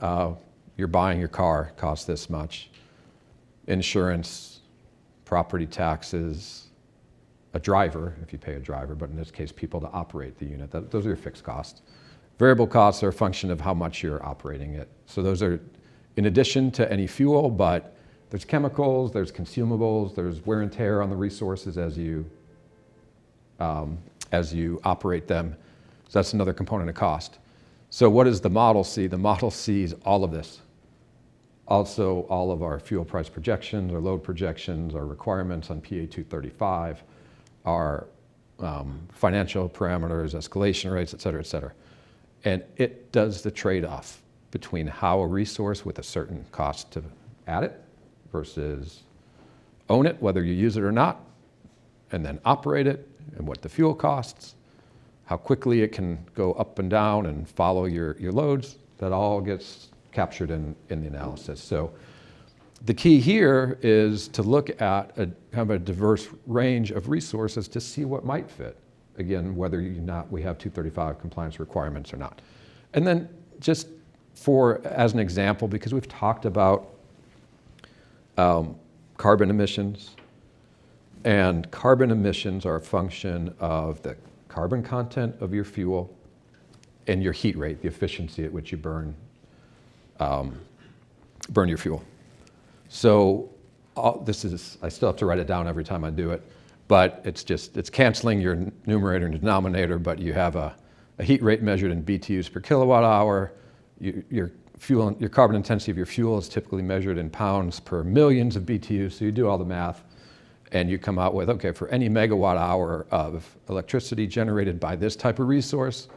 Speaker 3: you're buying your car, costs this much. Insurance, property taxes, a driver, if you pay a driver, but in this case, people to operate the unit. Those are your fixed costs. Variable costs are a function of how much you're operating it. So those are in addition to any fuel, but there's chemicals, there's consumables, there's wear and tear on the resources as you operate them. So that's another component of cost. So what does the model see? The model sees all of this. Also, all of our fuel price projections, our load projections, our requirements on PA 235, our financial parameters, escalation rates, et cetera, et cetera. And it does the trade-off between how a resource with a certain cost to at it versus own it, whether you use it or not, and then operate it, and what the fuel costs, how quickly it can go up and down and follow your loads. That all gets captured in the analysis. So the key here is to look at kind of a diverse range of resources to see what might fit. Again, whether we have 235 compliance requirements or not. And then just as an example, because we've talked about carbon emissions, and carbon emissions are a function of the carbon content of your fuel and your heat rate, the efficiency at which you burn your fuel. So I still have to write it down every time I do it, but it's canceling your numerator and denominator, but you have a heat rate measured in BTUs per kilowatt hour. Your carbon intensity of your fuel is typically measured in pounds per millions of BTUs, so you do all the math, and you come out with, okay, for any megawatt hour of electricity generated by this type of resource,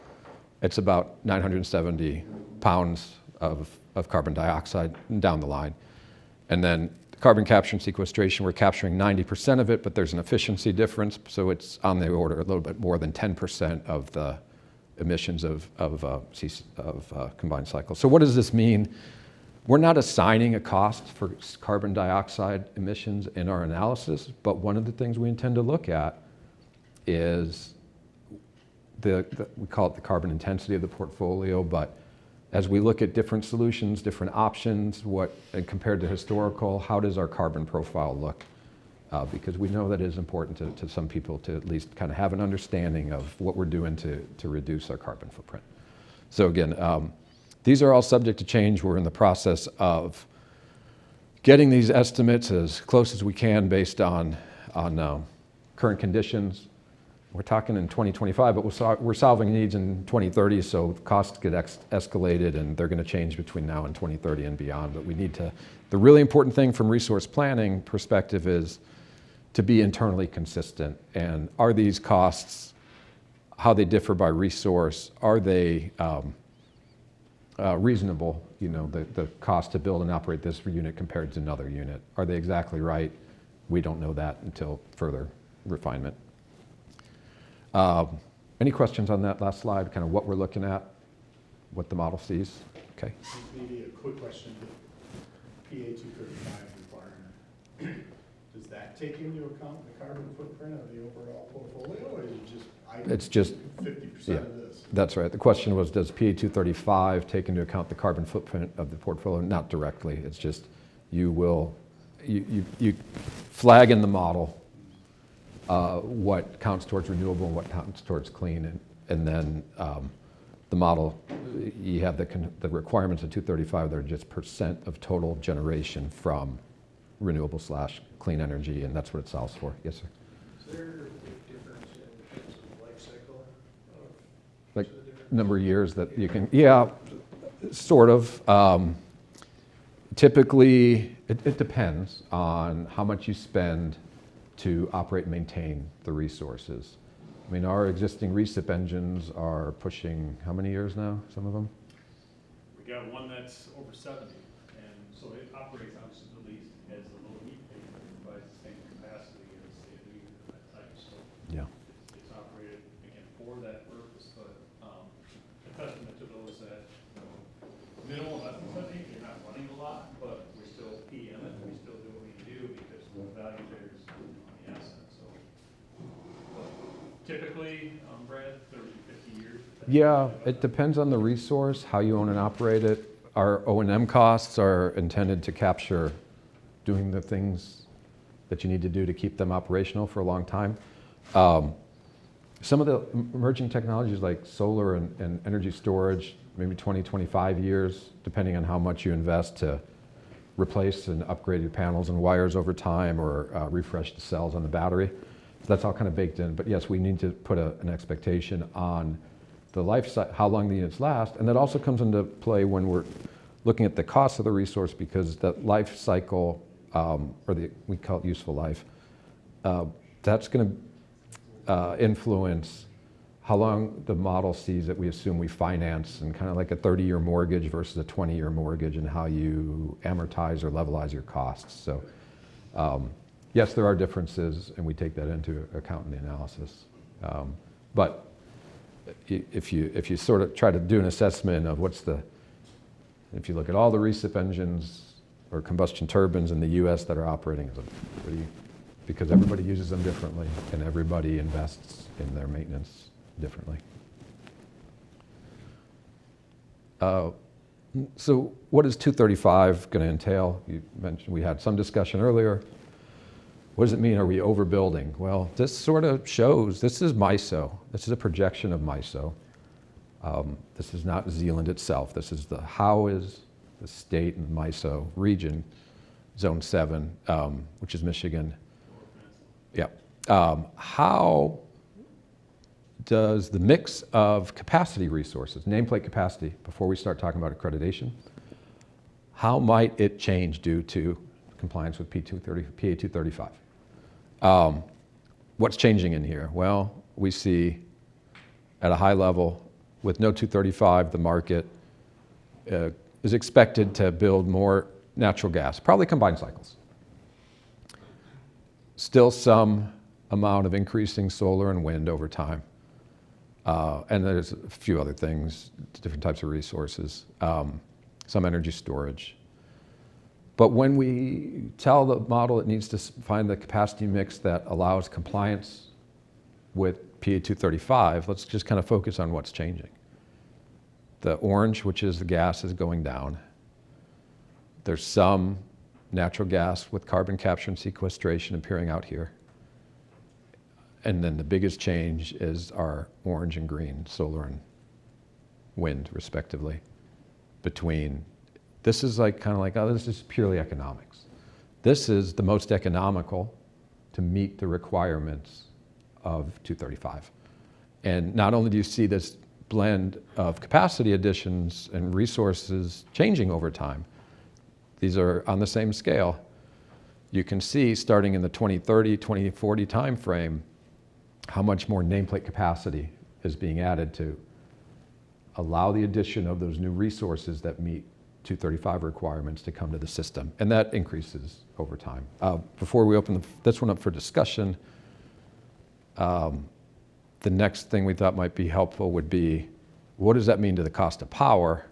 Speaker 3: it's about 970 pounds of carbon dioxide down the line. And then carbon capture and sequestration, we're capturing 90% of it, but there's an efficiency difference, so it's on the order a little bit more than 10% of the emissions of combined cycle. So what does this mean? We're not assigning a cost for carbon dioxide emissions in our analysis, but one of the things we intend to look at is we call it the carbon intensity of the portfolio, but as we look at different solutions, different options, and compared to historical, how does our carbon profile look? Because we know that it is important to some people to at least kind of have an understanding of what we're doing to reduce our carbon footprint. So again, these are all subject to change. We're in the process of getting these estimates as close as we can based on current conditions. We're talking in 2025, but we're solving needs in 2030, so costs get escalated, and they're going to change between now and 2030 and beyond. But we need to, the really important thing from resource planning perspective is to be internally consistent. And are these costs, how they differ by resource, are they reasonable? You know, the cost to build and operate this unit compared to another unit. Are they exactly right? We don't know that until further refinement. Any questions on that last slide, kind of what we're looking at, what the model sees? Okay.
Speaker 6: Maybe a quick question, the PA 235 requirement, does that take into account the carbon footprint of the overall portfolio, or is it just 50% of this?
Speaker 3: That's right. The question was, does PA 235 take into account the carbon footprint of the portfolio? Not directly. It's just you flag in the model what counts towards renewable and what counts towards clean, and then the model, you have the requirements of 235, they're just percent of total generation from renewable / clean energy, and that's what it solves for. Yes, sir?
Speaker 9: Is there a big difference in terms of life cycle?
Speaker 3: Like number of years that you can, yeah, sort of. Typically, it depends on how much you spend to operate and maintain the resources. I mean, our existing recip engines are pushing how many years now, some of them?
Speaker 13: We got one that's over 70, and so it operates obviously the least, has a low heat rate, but it provides the same capacity as say a new unit of that type. So
Speaker 3: yeah,
Speaker 13: it's operated again for that purpose, but a testament to those that minimal less than 70, you're not running a lot, but we're still PM it, we still do what we do because the value there is on the asset. So typically, Brad, 30, 50 years.
Speaker 3: Yeah, it depends on the resource, how you own and operate it. Our O&M costs are intended to capture doing the things that you need to do to keep them operational for a long time. Some of the emerging technologies like solar and energy storage, maybe 20, 25 years, depending on how much you invest to replace and upgrade your panels and wires over time, or refresh the cells on the battery. So that's all kind of baked in. But yes, we need to put an expectation on the life cycle, how long the units last. And that also comes into play when we're looking at the cost of the resource, because that life cycle, we call it useful life, that's going to influence how long the model sees that we assume we finance, and kind of like a 30-year mortgage versus a 20-year mortgage, and how you amortize or levelize your costs. So yes, there are differences, and we take that into account in the analysis. But if you sort of try to do an assessment of if you look at all the recip engines or combustion turbines in the US that are operating, because everybody uses them differently and everybody invests in their maintenance differently. So what is 235 going to entail? You mentioned, we had some discussion earlier. What does it mean? Are we overbuilding? Well, this sort of shows, this is MISO. This is a projection of MISO. This is not Zealand itself. This is how is the state and MISO region, Zone 7, which is Michigan. Yeah. How does the mix of capacity resources, nameplate capacity, before we start talking about accreditation, how might it change due to compliance with PA 235? What's changing in here? Well, we see at a high level, with no 235, the market is expected to build more natural gas, probably combined cycles. Still some amount of increasing solar and wind over time. And there's a few other things, different types of resources, some energy storage. But when we tell the model it needs to find the capacity mix that allows compliance with PA 235, let's just kind of focus on what's changing. The orange, which is the gas, is going down. There's some natural gas with carbon capture and sequestration appearing out here. And then the biggest change is our orange and green, solar and wind, respectively, between, this is like kind of like, oh, this is purely economics. This is the most economical to meet the requirements of 235. And not only do you see this blend of capacity additions and resources changing over time, these are on the same scale. You can see starting in the 2030, 2040 timeframe, how much more nameplate capacity is being added to allow the addition of those new resources that meet 235 requirements to come to the system. And that increases over time. Before we open this one up for discussion, the next thing we thought might be helpful would be, what does that mean to the cost of power?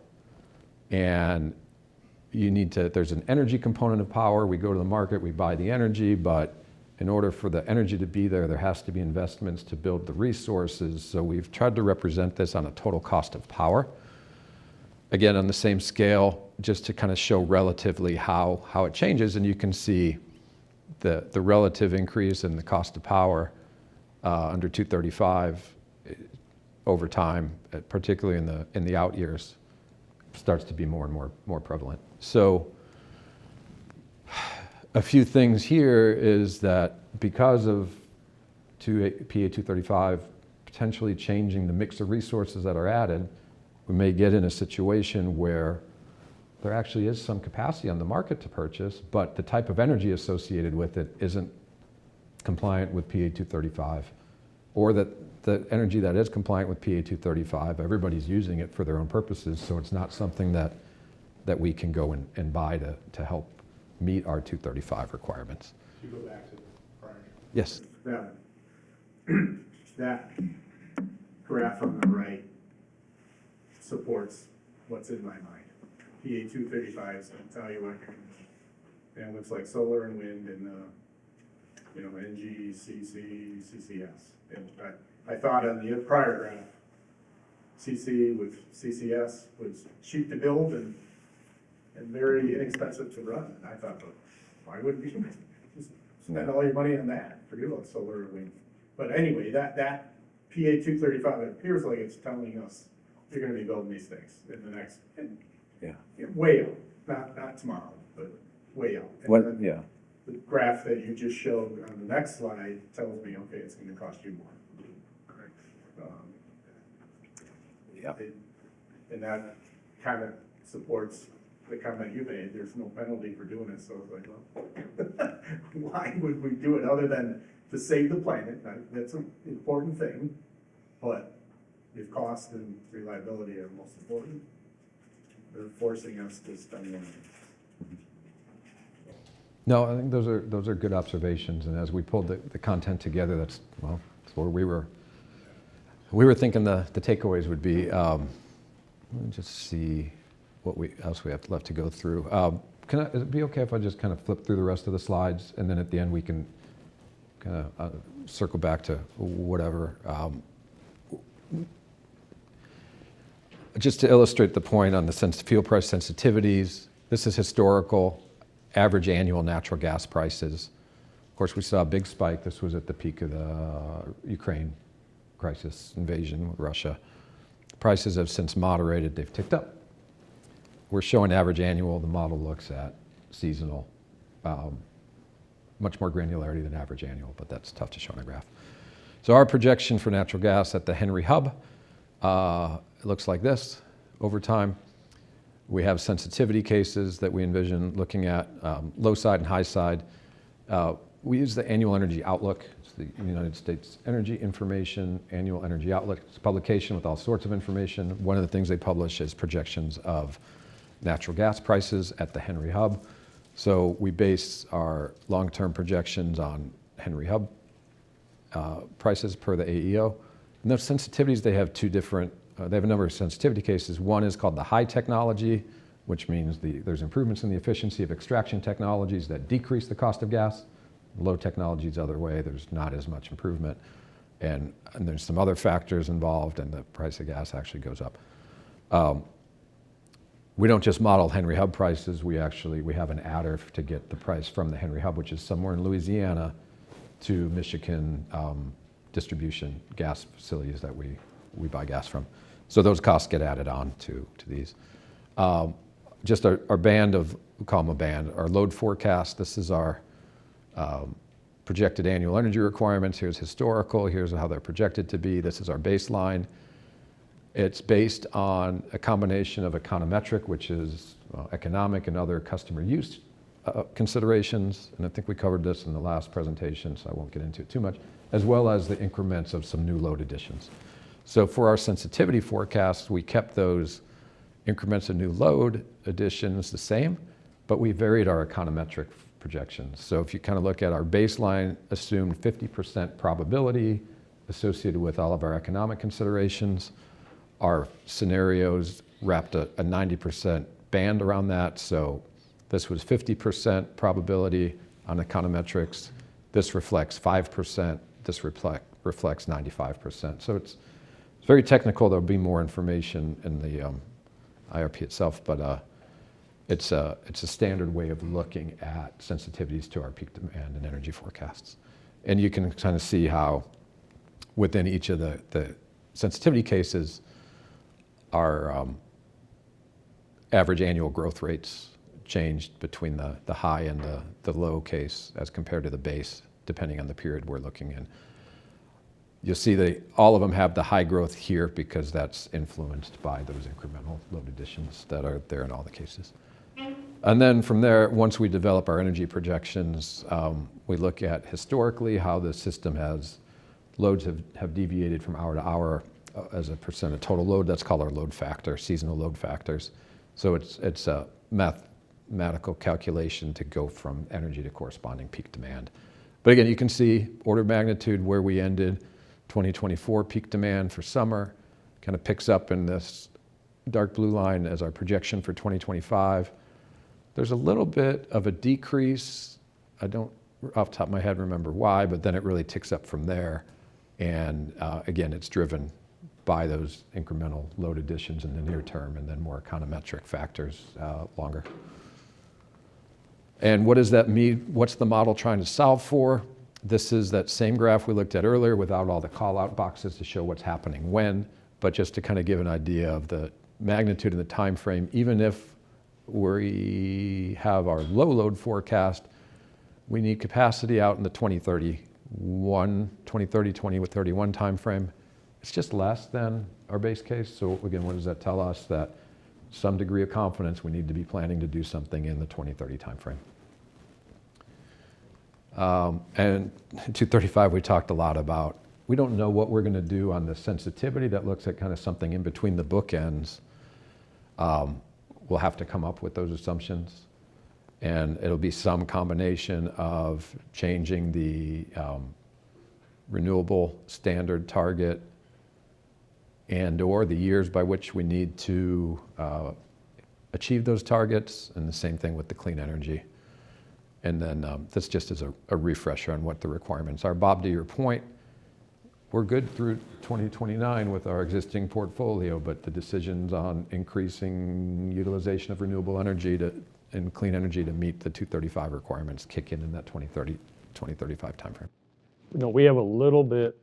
Speaker 3: And there's an energy component of power. We go to the market, we buy the energy, but in order for the energy to be there, there has to be investments to build the resources. So we've tried to represent this on a total cost of power. Again, on the same scale, just to kind of show relatively how it changes. And you can see the relative increase in the cost of power under 235 over time, particularly in the out years, starts to be more and more prevalent. So a few things here is that because of PA 235 potentially changing the mix of resources that are added, we may get in a situation where there actually is some capacity on the market to purchase, but the type of energy associated with it isn't compliant with PA 235, or that the energy that is compliant with PA 235, everybody's using it for their own purposes, so it's not something that we can go and buy to help meet our 235 requirements.
Speaker 6: If you go back to prior.
Speaker 3: Yes.
Speaker 6: That graph on the right supports what's in my mind. PA 235 is going to tell you what you're going to, and it looks like solar and wind and NG, CC, CCS. And I thought on the prior graph, CC with CCS was cheap to build and very inexpensive to run. And I thought, well, why wouldn't you just spend all your money on that? Forget about solar and wind. But anyway, that PA 235, it appears like it's telling us you're going to be building these things in the next, way out, not tomorrow, but way out. And then the graph that you just showed on the next slide tells me, okay, it's going to cost you more. And that kind of supports the comment you made. There's no penalty for doing it, so it's like, well, why would we do it other than to save the planet? That's an important thing, but if cost and reliability are most important, they're forcing us to spend money.
Speaker 3: No, I think those are good observations, and as we pulled the content together, that's where we were thinking the takeaways would be. Let me just see what else we have left to go through. Is it be okay if I just kind of flip through the rest of the slides, and then at the end we can kind of circle back to whatever. Just to illustrate the point on the fuel price sensitivities, this is historical average annual natural gas prices. Of course, we saw a big spike. This was at the peak of the Ukraine crisis invasion with Russia. Prices have since moderated. They've ticked up. We're showing average annual. The model looks at seasonal, much more granularity than average annual, but that's tough to show on a graph. So our projection for natural gas at the Henry Hub, it looks like this over time. We have sensitivity cases that we envision looking at, low side and high side. We use the Annual Energy Outlook. It's the United States Energy Information Annual Energy Outlook. It's a publication with all sorts of information. One of the things they publish is projections of natural gas prices at the Henry Hub. So we base our long-term projections on Henry Hub prices per the AEO. And those sensitivities, they have two different, they have a number of sensitivity cases. One is called the high technology, which means there's improvements in the efficiency of extraction technologies that decrease the cost of gas. Low technology is the other way, there's not as much improvement. And there's some other factors involved, and the price of gas actually goes up. We don't just model Henry Hub prices, we have an adder to get the price from the Henry Hub, which is somewhere in Louisiana, to Michigan distribution gas facilities that we buy gas from. So those costs get added on to these. Just our band of, we call them a band, our load forecast. This is our projected annual energy requirements. Here's historical, here's how they're projected to be. This is our baseline. It's based on a combination of econometric, which is economic and other customer use considerations, and I think we covered this in the last presentation, so I won't get into it too much, as well as the increments of some new load additions. So for our sensitivity forecasts, we kept those increments of new load additions the same, but we varied our econometric projections. So if you kind of look at our baseline, assumed 50% probability associated with all of our economic considerations. Our scenarios wrapped a 90% band around that. So this was 50% probability on econometrics. This reflects 5%. This reflects 95%. So it's very technical. There'll be more information in the IRP itself, but it's a standard way of looking at sensitivities to our peak demand and energy forecasts. And you can kind of see how within each of the sensitivity cases, our average annual growth rates changed between the high and the low case as compared to the base, depending on the period we're looking in. You'll see all of them have the high growth here because that's influenced by those incremental load additions that are there in all the cases. And then from there, once we develop our energy projections, we look at historically how the system loads have deviated from hour to hour as a percent of total load. That's called our load factor, seasonal load factors. So it's a mathematical calculation to go from energy to corresponding peak demand. But again, you can see order of magnitude where we ended 2024 peak demand for summer, kind of picks up in this dark blue line as our projection for 2025. There's a little bit of a decrease. I don't, off the top of my head, remember why, but then it really ticks up from there. And again, it's driven by those incremental load additions in the near term and then more econometric factors longer. And what does that mean? What's the model trying to solve for? This is that same graph we looked at earlier without all the call-out boxes to show what's happening when, but just to kind of give an idea of the magnitude and the time frame. Even if we have our low load forecast, we need capacity out in the 2030-2031 time frame. It's just less than our base case. So again, what does that tell us? That some degree of confidence we need to be planning to do something in the 2030 time frame. And in 235, we talked a lot about we don't know what we're going to do on the sensitivity that looks at kind of something in between the bookends. We'll have to come up with those assumptions. And it'll be some combination of changing the renewable standard target and/or the years by which we need to achieve those targets, and the same thing with the clean energy. And then this just is a refresher on what the requirements are. Bob, to your point, we're good through 2029 with our existing portfolio, but the decisions on increasing utilization of renewable energy and clean energy to meet the 235 requirements kick in that 2035 timeframe.
Speaker 2: You know, we have a little bit,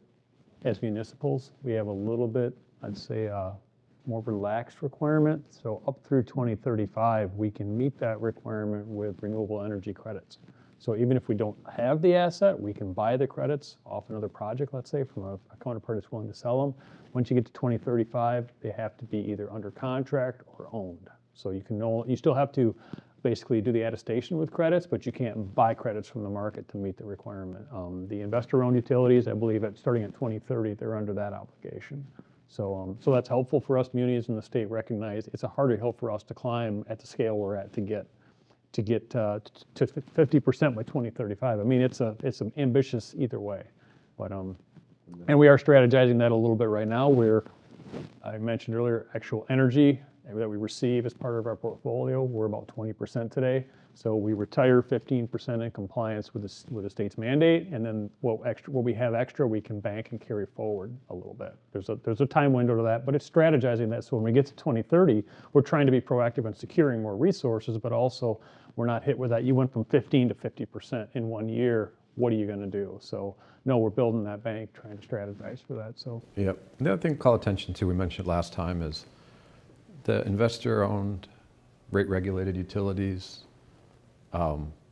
Speaker 2: as municipals, we have a little bit, I'd say, more relaxed requirement. So up through 2035, we can meet that requirement with renewable energy credits. So even if we don't have the asset, we can buy the credits off another project, let's say, from a counterpart that's willing to sell them. Once you get to 2035, they have to be either under contract or owned. So you still have to basically do the attestation with credits, but you can't buy credits from the market to meet the requirement. The investor-owned utilities, I believe, starting at 2030, they're under that obligation. So that's helpful for us. Munis in the state recognize it's a harder hill for us to climb at the scale we're at to get to 50% by 2035. I mean, it's ambitious either way, but and we are strategizing that a little bit right now. I mentioned earlier, actual energy that we receive as part of our portfolio, we're about 20% today. So we retire 15% in compliance with the state's mandate, and then what we have extra, we can bank and carry forward a little bit. There's a time window to that, but it's strategizing that. So when we get to 2030, we're trying to be proactive in securing more resources, but also we're not hit with that. You went from 15 to 50% in 1 year. What are you going to do? So no, we're building that bank, trying to strategize for that. So
Speaker 3: yep. The other thing to call attention to, we mentioned last time, is the investor-owned, rate-regulated utilities.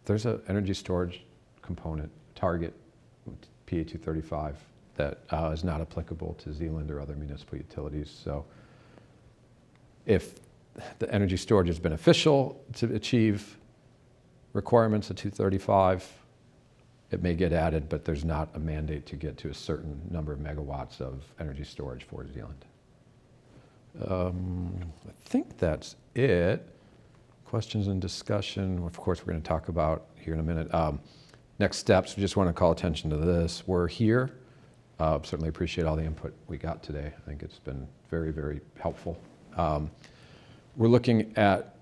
Speaker 3: There's an energy storage component target, PA 235, that is not applicable to Zealand or other municipal utilities. So if the energy storage is beneficial to achieve requirements of 235, it may get added, but there's not a mandate to get to a certain number of megawatts of energy storage for Zealand. I think that's it. Questions and discussion, of course, we're going to talk about here in a minute. Next steps, we just want to call attention to this. We're here. Certainly appreciate all the input we got today. I think it's been very, very helpful. We're looking at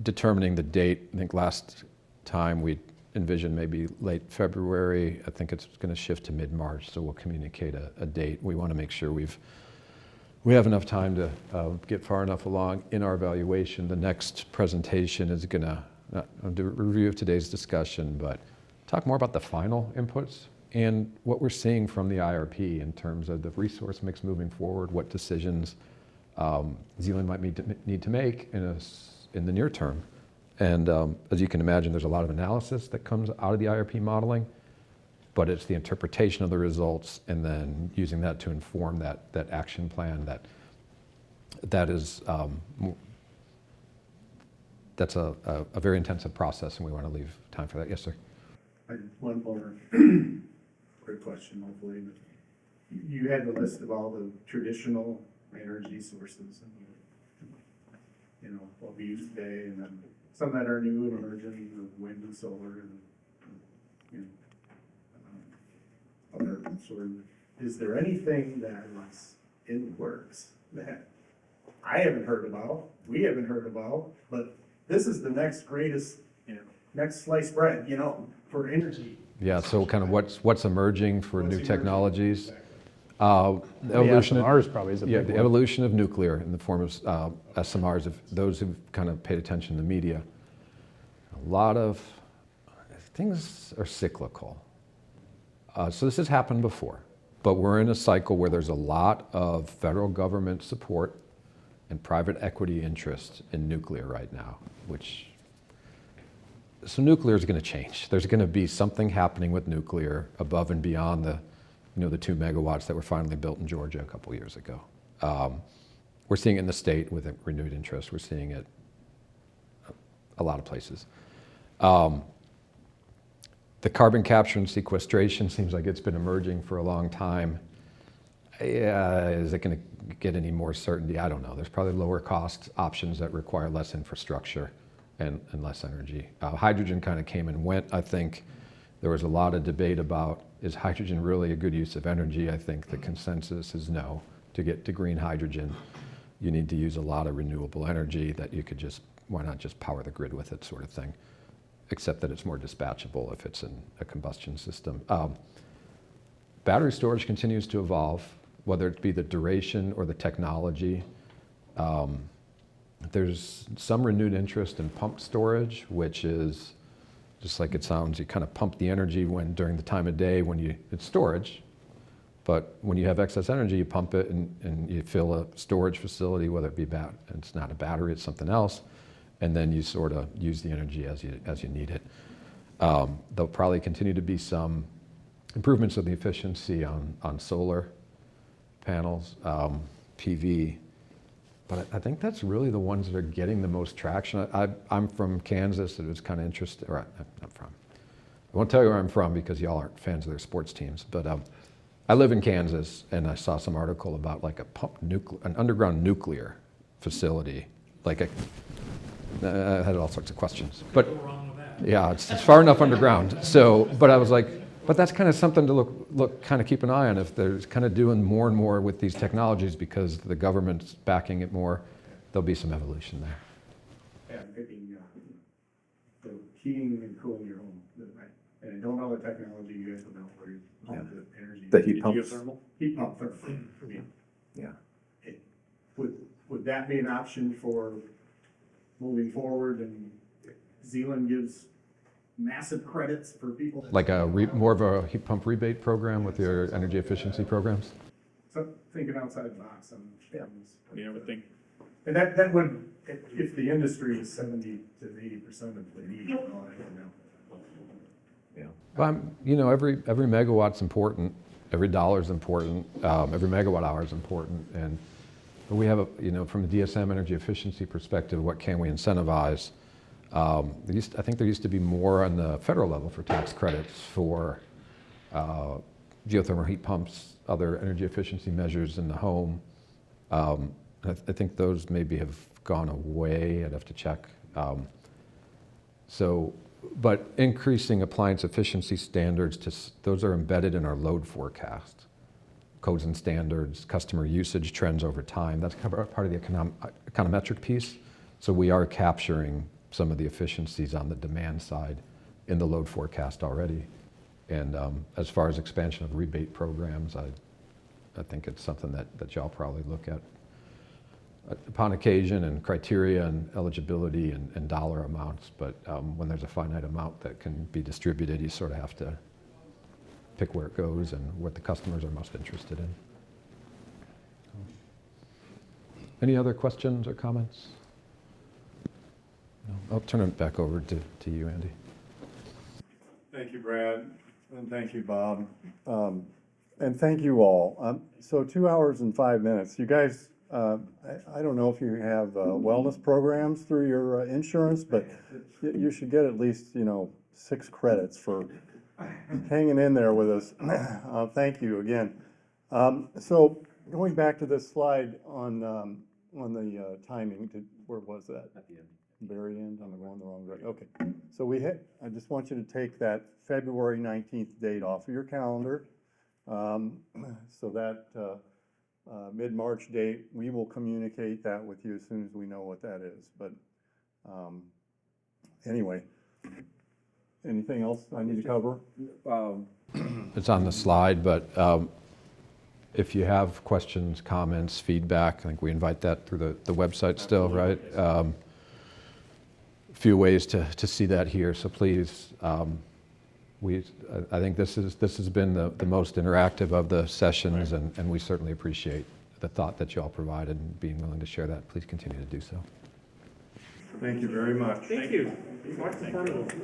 Speaker 3: determining the date. I think last time we envisioned maybe late February. I think it's going to shift to mid-March, so we'll communicate a date. We want to make sure we have enough time to get far enough along in our evaluation. The next presentation is going to do a review of today's discussion, but talk more about the final inputs and what we're seeing from the IRP in terms of the resource mix moving forward, what decisions Zealand might need to make in the near term. And as you can imagine, there's a lot of analysis that comes out of the IRP modeling, but it's the interpretation of the results and then using that to inform that action plan that's a very intensive process, and we want to leave time for that. Yes, sir.
Speaker 6: One more quick question, hopefully. You had the list of all the traditional energy sources, and what we use today, and then some that are new and emerging, wind and solar, and other sort of. Is there anything that is in the works that I haven't heard about, we haven't heard about, but this is the next greatest, next sliced bread, for energy?
Speaker 3: Yeah, so kind of what's emerging for new technologies.
Speaker 2: SMRs probably is a big
Speaker 3: the
Speaker 2: one.
Speaker 3: evolution of nuclear in the form of SMRs, if those who've kind of paid attention to the media. A lot of things are cyclical. So this has happened before, but we're in a cycle where there's a lot of federal government support and private equity interest in nuclear right now, so nuclear is going to change. There's going to be something happening with nuclear above and beyond the 2 megawatts that were finally built in Georgia a couple years ago. We're seeing it in the state with a renewed interest. We're seeing it a lot of places. The carbon capture and sequestration seems like it's been emerging for a long time. Yeah, is it going to get any more certainty? I don't know. There's probably lower cost options that require less infrastructure and less energy. Hydrogen kind of came and went. I think there was a lot of debate about, is hydrogen really a good use of energy? I think the consensus is no. To get to green hydrogen, you need to use a lot of renewable energy that you could just, why not just power the grid with it, sort of thing, except that it's more dispatchable if it's in a combustion system. Battery storage continues to evolve, whether it be the duration or the technology. There's some renewed interest in pumped storage, which is just like it sounds. You kind of pump the energy during the time of day when it's storage, but when you have excess energy, you pump it and you fill a storage facility, whether it be it's not a battery, it's something else, and then you sort of use the energy as you need it. There'll probably continue to be some improvements of the efficiency on solar panels, PV, but I think that's really the ones that are getting the most traction. I'm from Kansas. It was kind of interesting, or I'm from. I won't tell you where I'm from because y'all aren't fans of their sports teams, but I live in Kansas, and I saw some article about like an underground nuclear facility. I had all sorts of questions, but yeah, it's far enough underground. So, but I was like, but that's kind of something to kind of keep an eye on if they're kind of doing more and more with these technologies because the government's backing it more. There'll be some evolution there.
Speaker 6: Yeah, picking the heating and cooling your home. And I don't know the technology you guys will know where you pump the energy.
Speaker 15: The heat pumps?
Speaker 6: Heat pump thermal.
Speaker 15: Yeah.
Speaker 6: Would that be an option for moving forward? And Zealand gives massive credits for people.
Speaker 3: Like more of a heat pump rebate program with your energy efficiency programs?
Speaker 6: So thinking outside the box on things.
Speaker 13: Yeah, I would think.
Speaker 6: And that would, if the industry is 70 to 80% of the need, I don't know.
Speaker 15: Yeah.
Speaker 3: Well, every megawatt's important. Every dollar's important. Every megawatt hour is important. And we have from the DSM energy efficiency perspective, what can we incentivize? I think there used to be more on the federal level for tax credits for geothermal heat pumps, other energy efficiency measures in the home. I think those maybe have gone away. I'd have to check. But increasing appliance efficiency standards, those are embedded in our load forecast. Codes and standards, customer usage trends over time. That's part of the econometric piece. So we are capturing some of the efficiencies on the demand side in the load forecast already. And as far as expansion of rebate programs, I think it's something that y'all probably look at upon occasion, and criteria and eligibility and dollar amounts. But when there's a finite amount that can be distributed, you sort of have to pick where it goes and what the customers are most interested in. Any other questions or comments? No? I'll turn it back over to you, Andy.
Speaker 1: Thank you, Brad, and thank you, Bob. And thank you all. So 2 hours and 5 minutes. You guys, I don't know if you have wellness programs through your insurance, but you should get at least 6 credits for hanging in there with us. Thank you again. So going back to this slide on the timing, where was that? At the end. Very end. I'm going the wrong way. Okay. So I just want you to take that February 19th date off of your calendar. So that mid-March date, we will communicate that with you as soon as we know what that is. But anyway, anything else I need to cover?
Speaker 3: It's on the slide, but if you have questions, comments, feedback, I think we invite that through the website still, right? A few ways to see that here, so please. I think this has been the most interactive of the sessions, and we certainly appreciate the thought that you all provided and being willing to share that. Please continue to do so.
Speaker 1: Thank you very much.
Speaker 14: Thank you. Much informative.